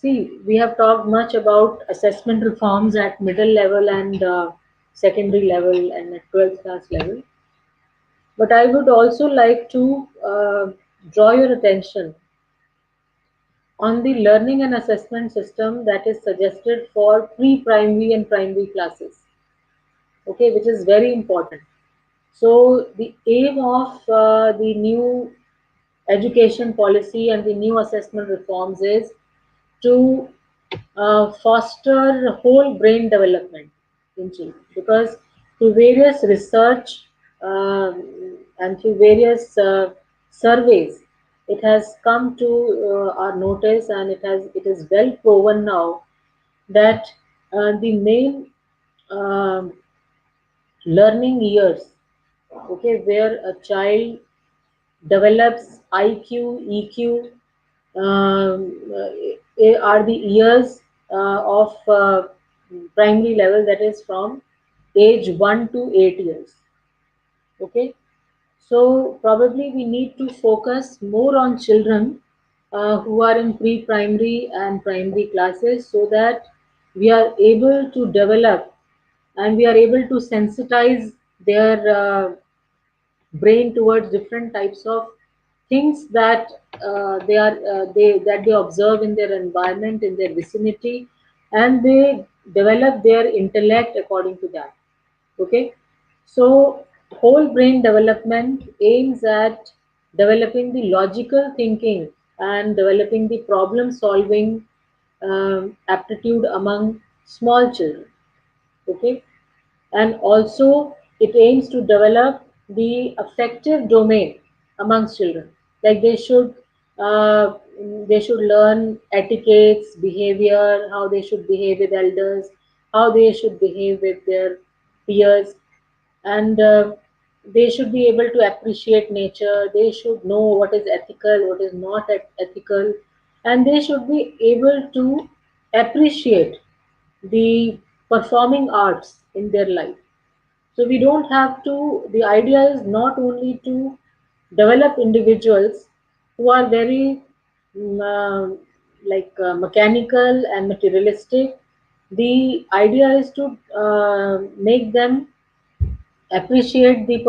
See, we have talked much about assessment reforms at middle level and secondary level and at 12th class level. But I would also like to draw your attention on the learning and assessment system that is suggested for pre-primary and primary classes, okay, which is very important. So the aim of the new education policy and the new assessment reforms is to foster whole brain development in children, because through various research and through various surveys, it has come to our notice, and it is well proven now that the main um, learning years, okay, where a child develops IQ, EQ, are the years of primary level, that is from age 1 to 8 years. Okay, so probably we need to focus more on children who are in pre-primary and primary classes, so that we are able to develop and we are able to sensitize their brain towards different types of things that they observe in their environment, in their vicinity, and they develop their intellect according to that. Okay, so whole brain development aims at developing the logical thinking and developing the problem solving aptitude among small children. Okay, and also it aims to develop the affective domain amongst children, like uh, they should learn etiquettes, behavior, how they should behave with elders, how they should behave with their peers, and they should be able to appreciate nature, they should know what is ethical, what is not ethical, and they should be able to appreciate the performing arts in their life. So we don't have to, the idea is not only to develop individuals who are very mechanical and materialistic. The idea is to make them appreciate the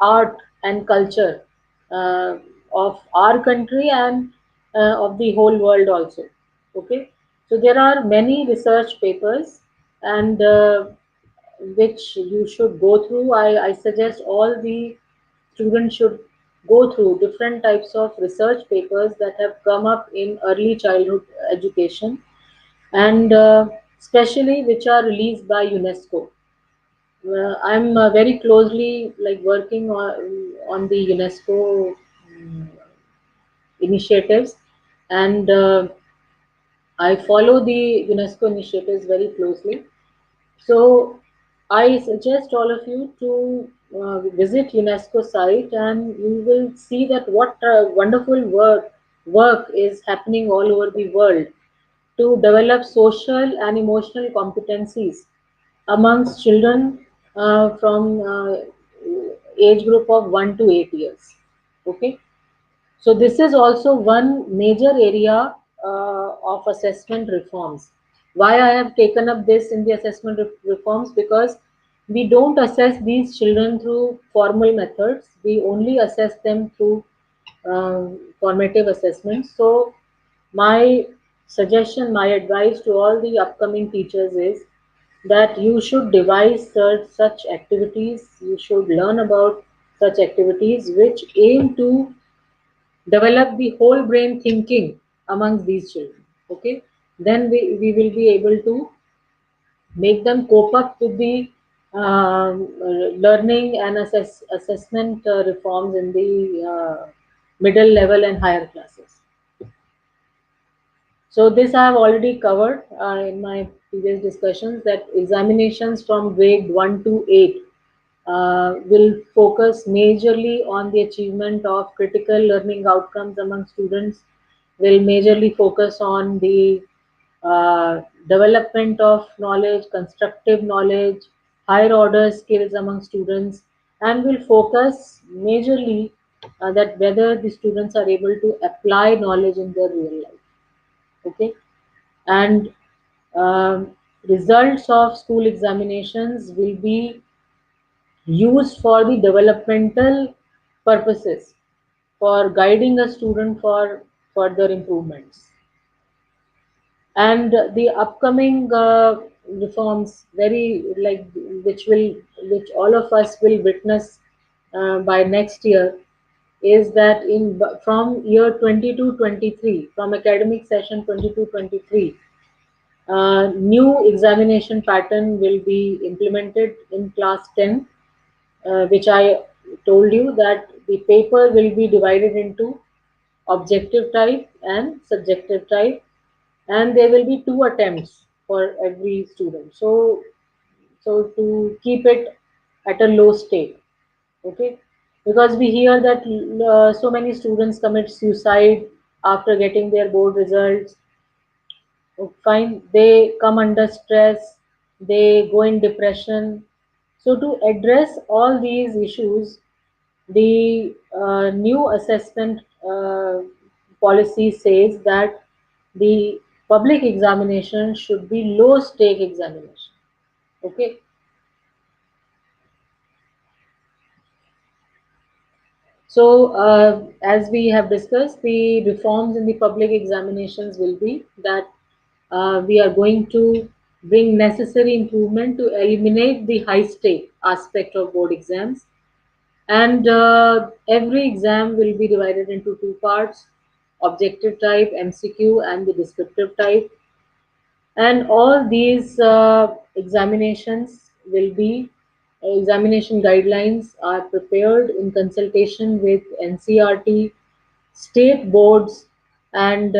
art and culture uh, of our country and of the whole world also. Okay, so there are many research papers and which you should go through. I suggest all the students should go through different types of research papers that have come up in early childhood education, and especially which are released by UNESCO. I'm very closely like working on the UNESCO initiatives, and I follow the UNESCO initiatives very closely. So I suggest all of you to visit UNESCO site, and you will see that what wonderful work is happening all over the world to develop social and emotional competencies amongst children from age group of 1 to 8 years. Okay, so this is also one major area of assessment reforms. Why I have taken up this in the assessment reforms? Because we don't assess these children through formal methods. We only assess them through formative assessments. So my suggestion, my advice to all the upcoming teachers is that you should devise such activities. You should learn about such activities which aim to develop the whole brain thinking amongst these children. Okay, then we will be able to make them cope up with the learning and assessment reforms in the middle level and higher classes. So this I have already covered in my previous discussions, that examinations from grade 1 to 8 will focus majorly on the achievement of critical learning outcomes among students, will majorly focus on the development of knowledge, constructive knowledge, higher order skills among students, and will focus majorly that whether the students are able to apply knowledge in their real life. Okay, and um, results of school examinations will be used for the developmental purposes, for guiding a student for further improvements. And the upcoming reforms, very like which all of us will witness by next year, is that in from year 22-23, from academic session 22-23, new examination pattern will be implemented in class 10, which I told you that the paper will be divided into objective type and subjective type, and there will be two attempts for every student. So to keep it at a low stake, okay, because we hear that so many students commit suicide after getting their board results. Fine, they come under stress, they go in depression. So to address all these issues, the new assessment policy says that the public examination should be low stake examination. Okay, so as we have discussed, the reforms in the public examinations will be that we are going to bring necessary improvement to eliminate the high stake aspect of board exams. And every exam will be divided into two parts: objective type, MCQ, and the descriptive type. And all these examinations will be examination guidelines are prepared in consultation with NCRT, state boards, and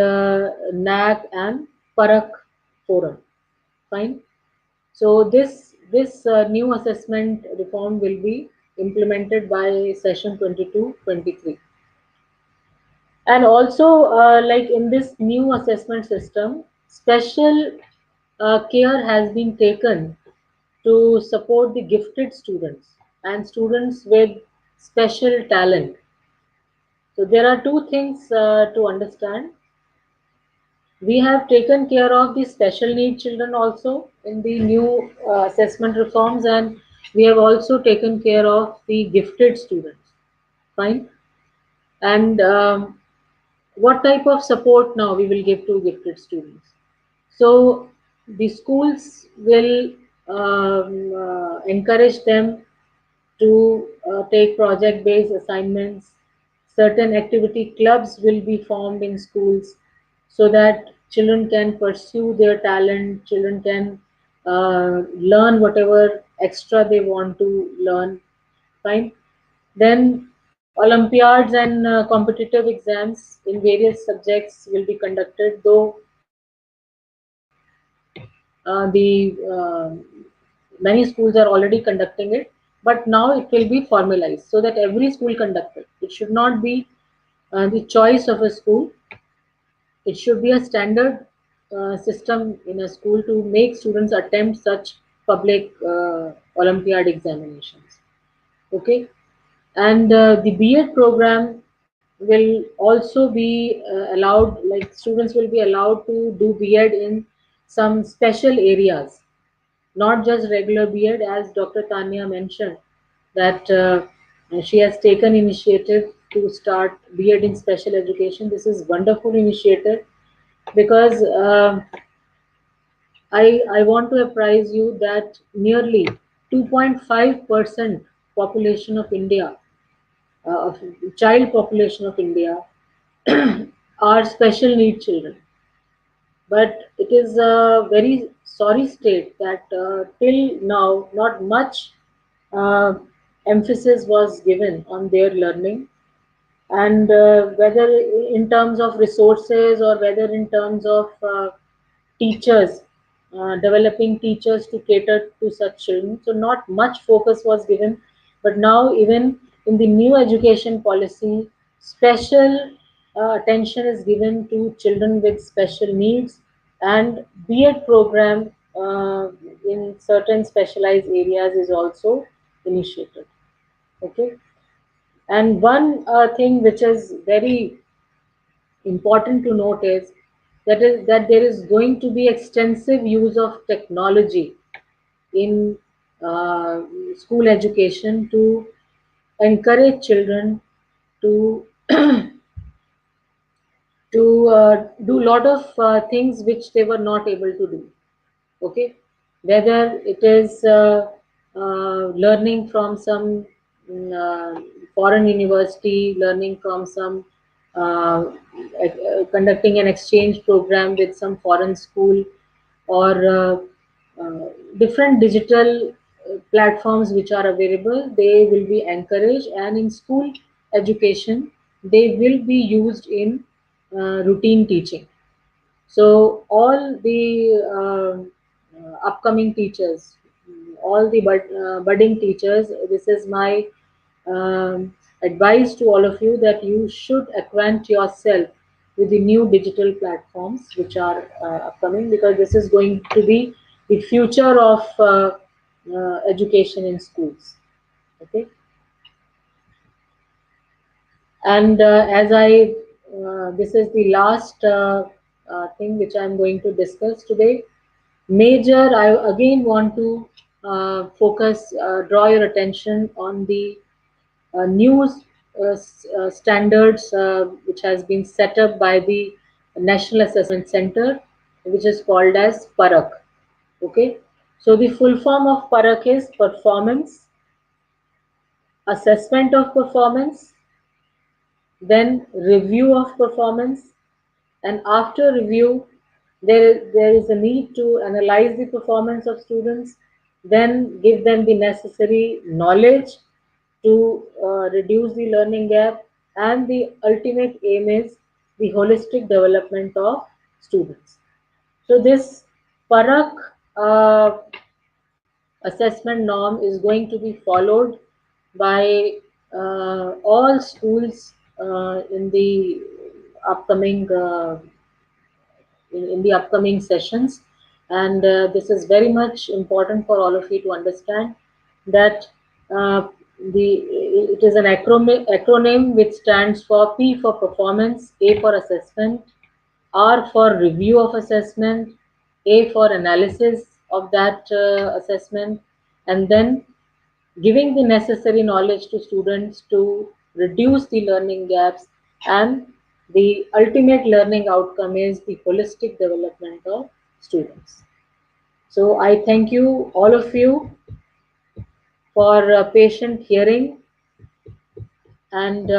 NAC and Parak forum. Fine. So this new assessment reform will be implemented by session 22-23. And also, like in this new assessment system, special care has been taken to support the gifted students and students with special talent. So there are two things to understand. We have taken care of the special need children also in the new assessment reforms, and we have also taken care of the gifted students. Fine. And what type of support now we will give to gifted students? So the schools will encourage them to take project based assignments. Certain activity clubs will be formed in schools so that children can pursue their talent, children can learn whatever extra they want to learn. Fine. Then Olympiads and competitive exams in various subjects will be conducted, though the many schools are already conducting it, but now it will be formalized so that every school conduct it. It should not be the choice of a school. It should be a standard system in a school to make students attempt such public Olympiad examinations. Okay, and the B.Ed program will also be allowed, like students will be allowed to do B.Ed in some special areas, not just regular B.Ed, as Dr. Tanya mentioned that she has taken initiative to start B.Ed in special education. This is wonderful initiative because I want to apprise you that nearly 2.5% population of India, of child population of India, are special need children. But it is a very sorry state that till now not much uh, emphasis was given on their learning, and whether in terms of resources or whether in terms of teachers, developing teachers to cater to such children. So not much focus was given, but now even in the new education policy, special attention is given to children with special needs, and B.Ed program in certain specialized areas is also initiated. Okay, and one thing which is very important to note is that there is going to be extensive use of technology in uh, school education to encourage children to do a lot of things which they were not able to do. Okay, whether it is learning from some foreign university, learning from some conducting an exchange program with some foreign school, or different digital platforms which are available, they will be encouraged, and in school education they will be used in routine teaching. So all the upcoming teachers, all the budding teachers, this is my advice to all of you, that you should acquaint yourself with the new digital platforms which are upcoming, because this is going to be the future of education in schools. Okay, and this is the last thing which I'm going to discuss today. Major, I again want to draw your attention on the new standards which has been set up by the National Assessment Center, which is called as PARAK. Okay, so the full form of PARAK is performance, assessment of performance, then review of performance, and after review there is a need to analyze the performance of students, then give them the necessary knowledge to reduce the learning gap, and the ultimate aim is the holistic development of students. So this parak assessment norm is going to be followed by all schools in the upcoming in the upcoming sessions. And this is very much important for all of you to understand that the it is an acronym which stands for P for performance, A for assessment, R for review of assessment, A for analysis of that assessment, and then giving the necessary knowledge to students to reduce the learning gaps, and the ultimate learning outcome is the holistic development of students. So I thank you, all of you, for patient hearing, and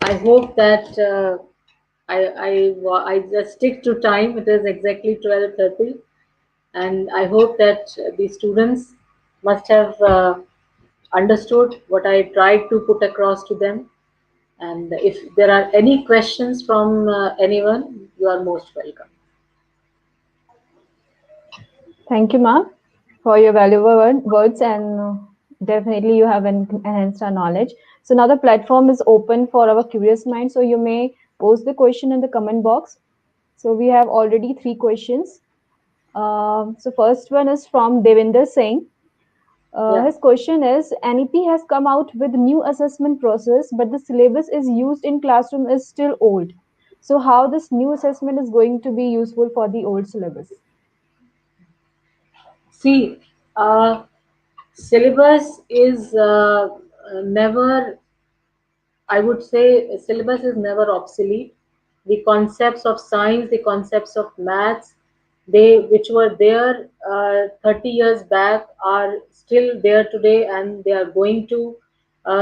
I hope that I just stick to time. It is exactly 12:30, and I hope that the students must have understood what I tried to put across to them. And if there are any questions from anyone, you are most welcome. Thank you, ma'am, for your valuable words, and definitely you have enhanced our knowledge. So now the platform is open for our curious mind. So you may post the question in the comment box. So we have already three questions. So first one is from Devinder Singh. Yeah. His question is, NEP has come out with new assessment process, but the syllabus is used in classroom is still old. So how this new assessment is going to be useful for the old syllabus? See, syllabus is never, I would say, syllabus is never obsolete. The concepts of science, the concepts of maths, they which were there 30 years back are still there today, and they are going to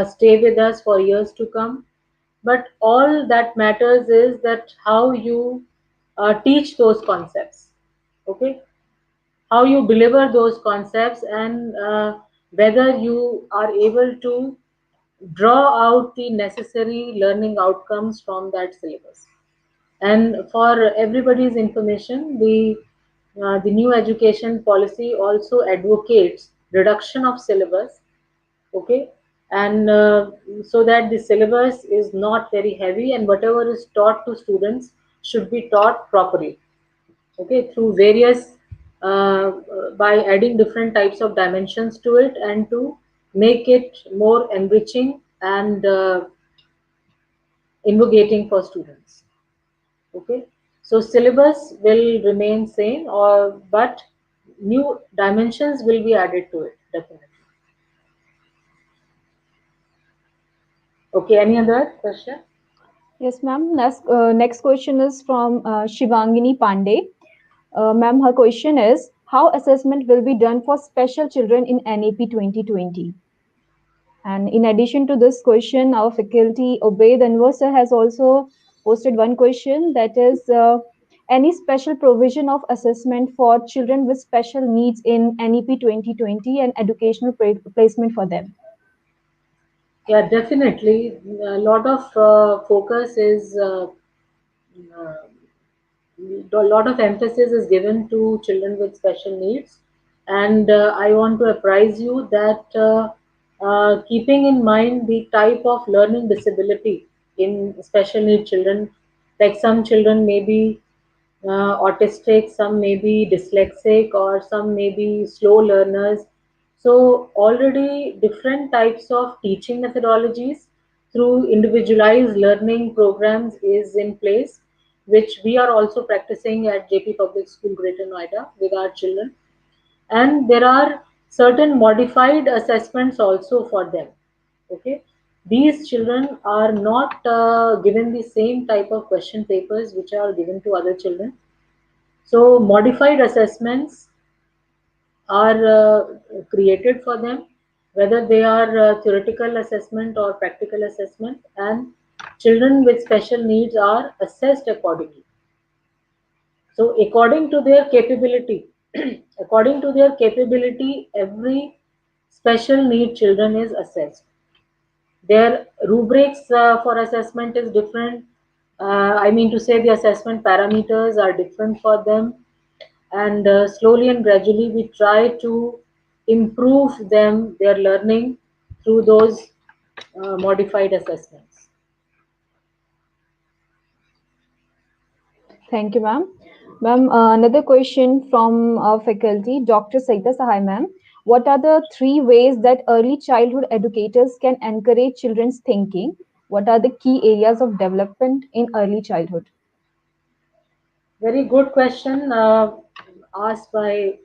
stay with us for years to come. But all that matters is that how you teach those concepts. Okay, how you deliver those concepts, and whether you are able to draw out the necessary learning outcomes from that syllabus. And for everybody's information, the new education policy also advocates reduction of syllabus. Okay, and so that the syllabus is not very heavy, and whatever is taught to students should be taught properly. Okay, through various by adding different types of dimensions to it, and to make it more enriching and invocating for students. Okay, so syllabus will remain same, or but new dimensions will be added to it definitely. Okay, any other question? Yes, ma'am. Next question is from Shivangini Pandey. Ma'am, her question is how assessment will be done for special children in NAP 2020? And in addition to this question, our faculty Obaid Anwar sir has also posted one question that is any special provision of assessment for children with special needs in NEP 2020 and educational placement for them? Yeah, definitely. A lot of focus is uh, a lot of emphasis is given to children with special needs, and I want to apprise you that keeping in mind the type of learning disability in special need children, like some children may be autistic, some may be dyslexic, or some may be slow learners. So, already different types of teaching methodologies through individualized learning programs is in place, which we are also practicing at Jaypee Public School, Greater Noida, with our children. And there are certain modified assessments also for them. Okay, these children are not given the same type of question papers which are given to other children, so modified assessments are created for them, whether they are theoretical assessment or practical assessment, and children with special needs are assessed accordingly. So according to their capability, according to their capability, every special need children is assessed. Their rubrics for assessment is different. I mean to say the assessment parameters are different for them, and slowly and gradually we try to improve them their learning through those modified assessments. Thank you, ma'am. Ma'am, another question from our faculty, Dr. Saita Sahai, ma'am. What are the three ways that early childhood educators can encourage children's thinking? What are the key areas of development in early childhood? Very good question asked by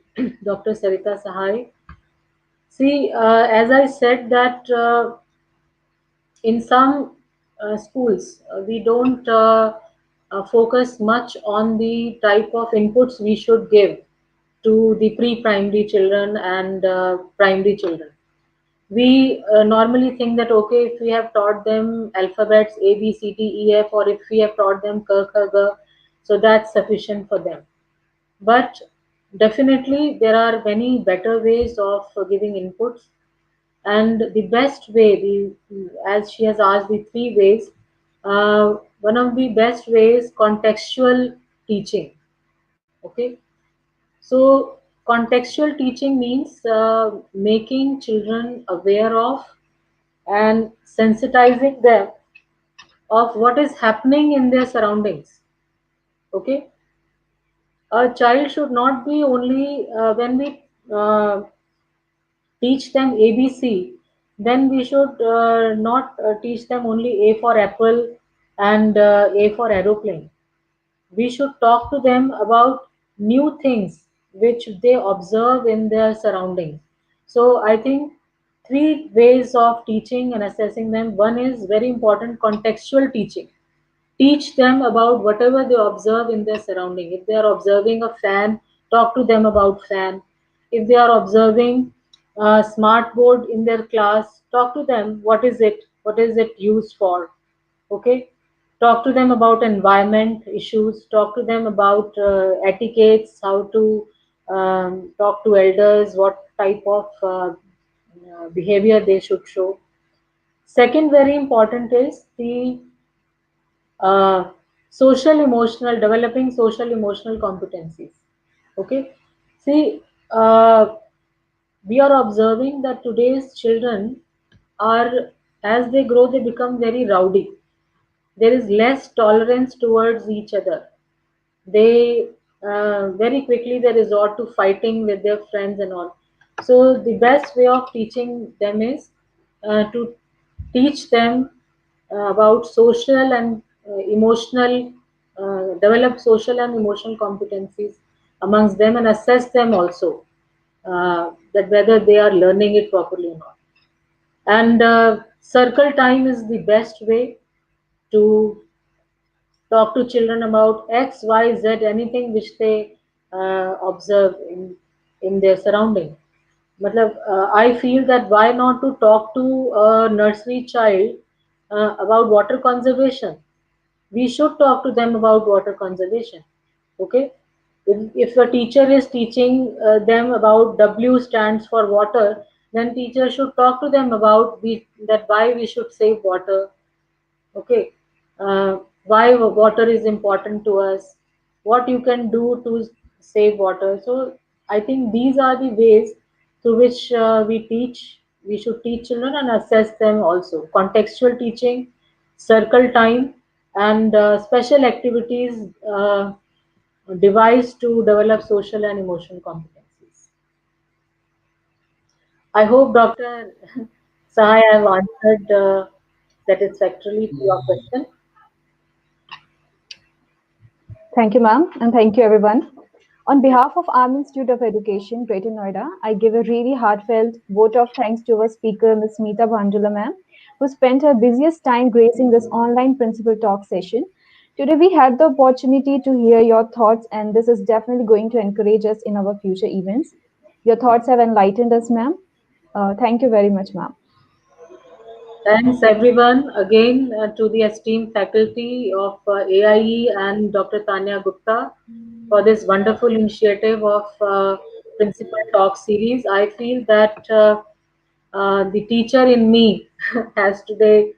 Dr. Sarita Sahai. See, as I said that in some schools we don't focus much on the type of inputs we should give to the pre-primary children and primary children. We normally think that okay, if we have taught them alphabets A B C D E F, or if we have taught them K Kha Ga, so that's sufficient for them. But definitely there are many better ways of giving inputs, and the best way, the as she has asked the three ways, one of the best ways, contextual teaching. Okay, so contextual teaching means making children aware of and sensitizing them of what is happening in their surroundings. Okay, a child should not be only when we uh, teach them ABC, then we should not teach them only A for apple and A for aeroplane. We should talk to them about new things which they observe in their surroundings. So I think three ways of teaching and assessing them. One is very important, contextual teaching. Teach them about whatever they observe in their surrounding. If they are observing a fan, talk to them about fan. If they are observing a smart board in their class, talk to them, what is it used for. Okay, talk to them about environment issues, talk to them about etiquettes, how to talk to elders, what type of behavior they should show. Second very important is the uh, social emotional, developing social emotional competencies. Okay, see, we are observing that today's children are, as they grow, they become very rowdy. There is less tolerance towards each other. They very quickly they resort to fighting with their friends and all. So the best way of teaching them is to teach them about social and emotional develop social and emotional competencies amongst them and assess them also, that whether they are learning it properly or not. And circle time is the best way to talk to children about X, Y, Z, anything which they observe in their surrounding. I feel that why not to talk to a nursery child about water conservation. We should talk to them about water conservation. Okay, if a teacher is teaching them about W stands for water, then teacher should talk to them about that why we should save water. Okay, why water is important to us, what you can do to save water. So I think these are the ways through which we should teach children and assess them also. Contextual teaching, circle time, and special activities devised to develop social and emotional competencies. I hope, Dr. Sahai, I have answered satisfactorily to your question. Thank you, ma'am, and thank you, everyone. On behalf of Army Institute of Education, Greater Noida, I give a really heartfelt vote of thanks to our speaker, Ms. Meeta Bhandula, ma'am, who spent her busiest time gracing this online principal talk session. Today, we had the opportunity to hear your thoughts, and this is definitely going to encourage us in our future events. Your thoughts have enlightened us, ma'am. Thank you very much, ma'am. Thanks everyone again to the esteemed faculty of AIE and Dr. Tanya Gupta for this wonderful initiative of Principal Talk series. I feel that the teacher in me has today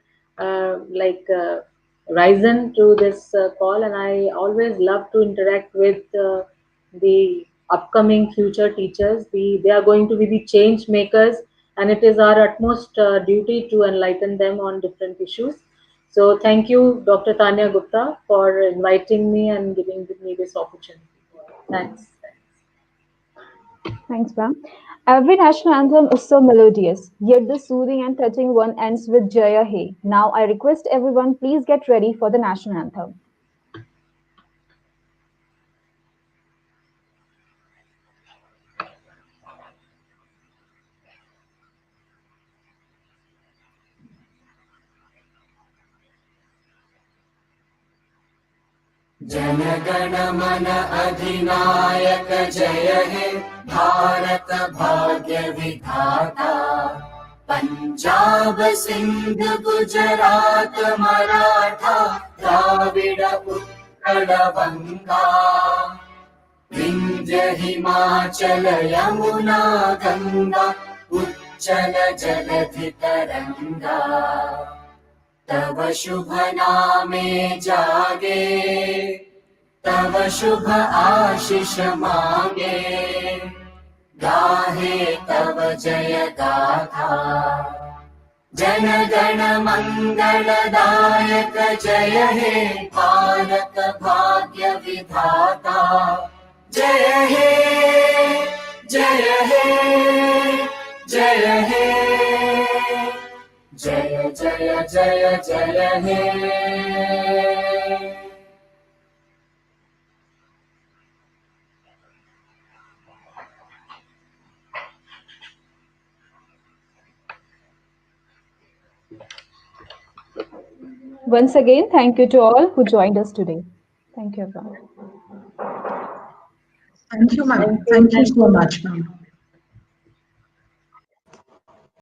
risen to this call, and I always love to interact with the upcoming future teachers. They are going to be the change makers, and it is our utmost duty to enlighten them on different issues. So, thank you, Dr. Tanya Gupta, for inviting me and giving me this opportunity. Thanks. Thanks, ma'am. Every national anthem is so melodious, yet the soothing and touching one ends with Jaya He. Now I request everyone, please get ready for the national anthem. जनगण मन अधिनायक जय हे भारत भाग्य विधाता पंजाब सिंध गुजरात मराठा द्राविड उत्कल बंगा विंध्य हिमाचल यमुना गंगा उच्चल जलधि तरंगा तव शुभ नामे जागे तव शुभ आशीष मांगे गाहे तव जय गाथा जन गण मंगलदायक जय हे भारत भाग्य विधाता जय हे जय हे जय हे जय जय जय जय हे Once again, thank you to all who joined us today. Thank you, everyone. Thank you, ma'am. Thank you so much, ma'am.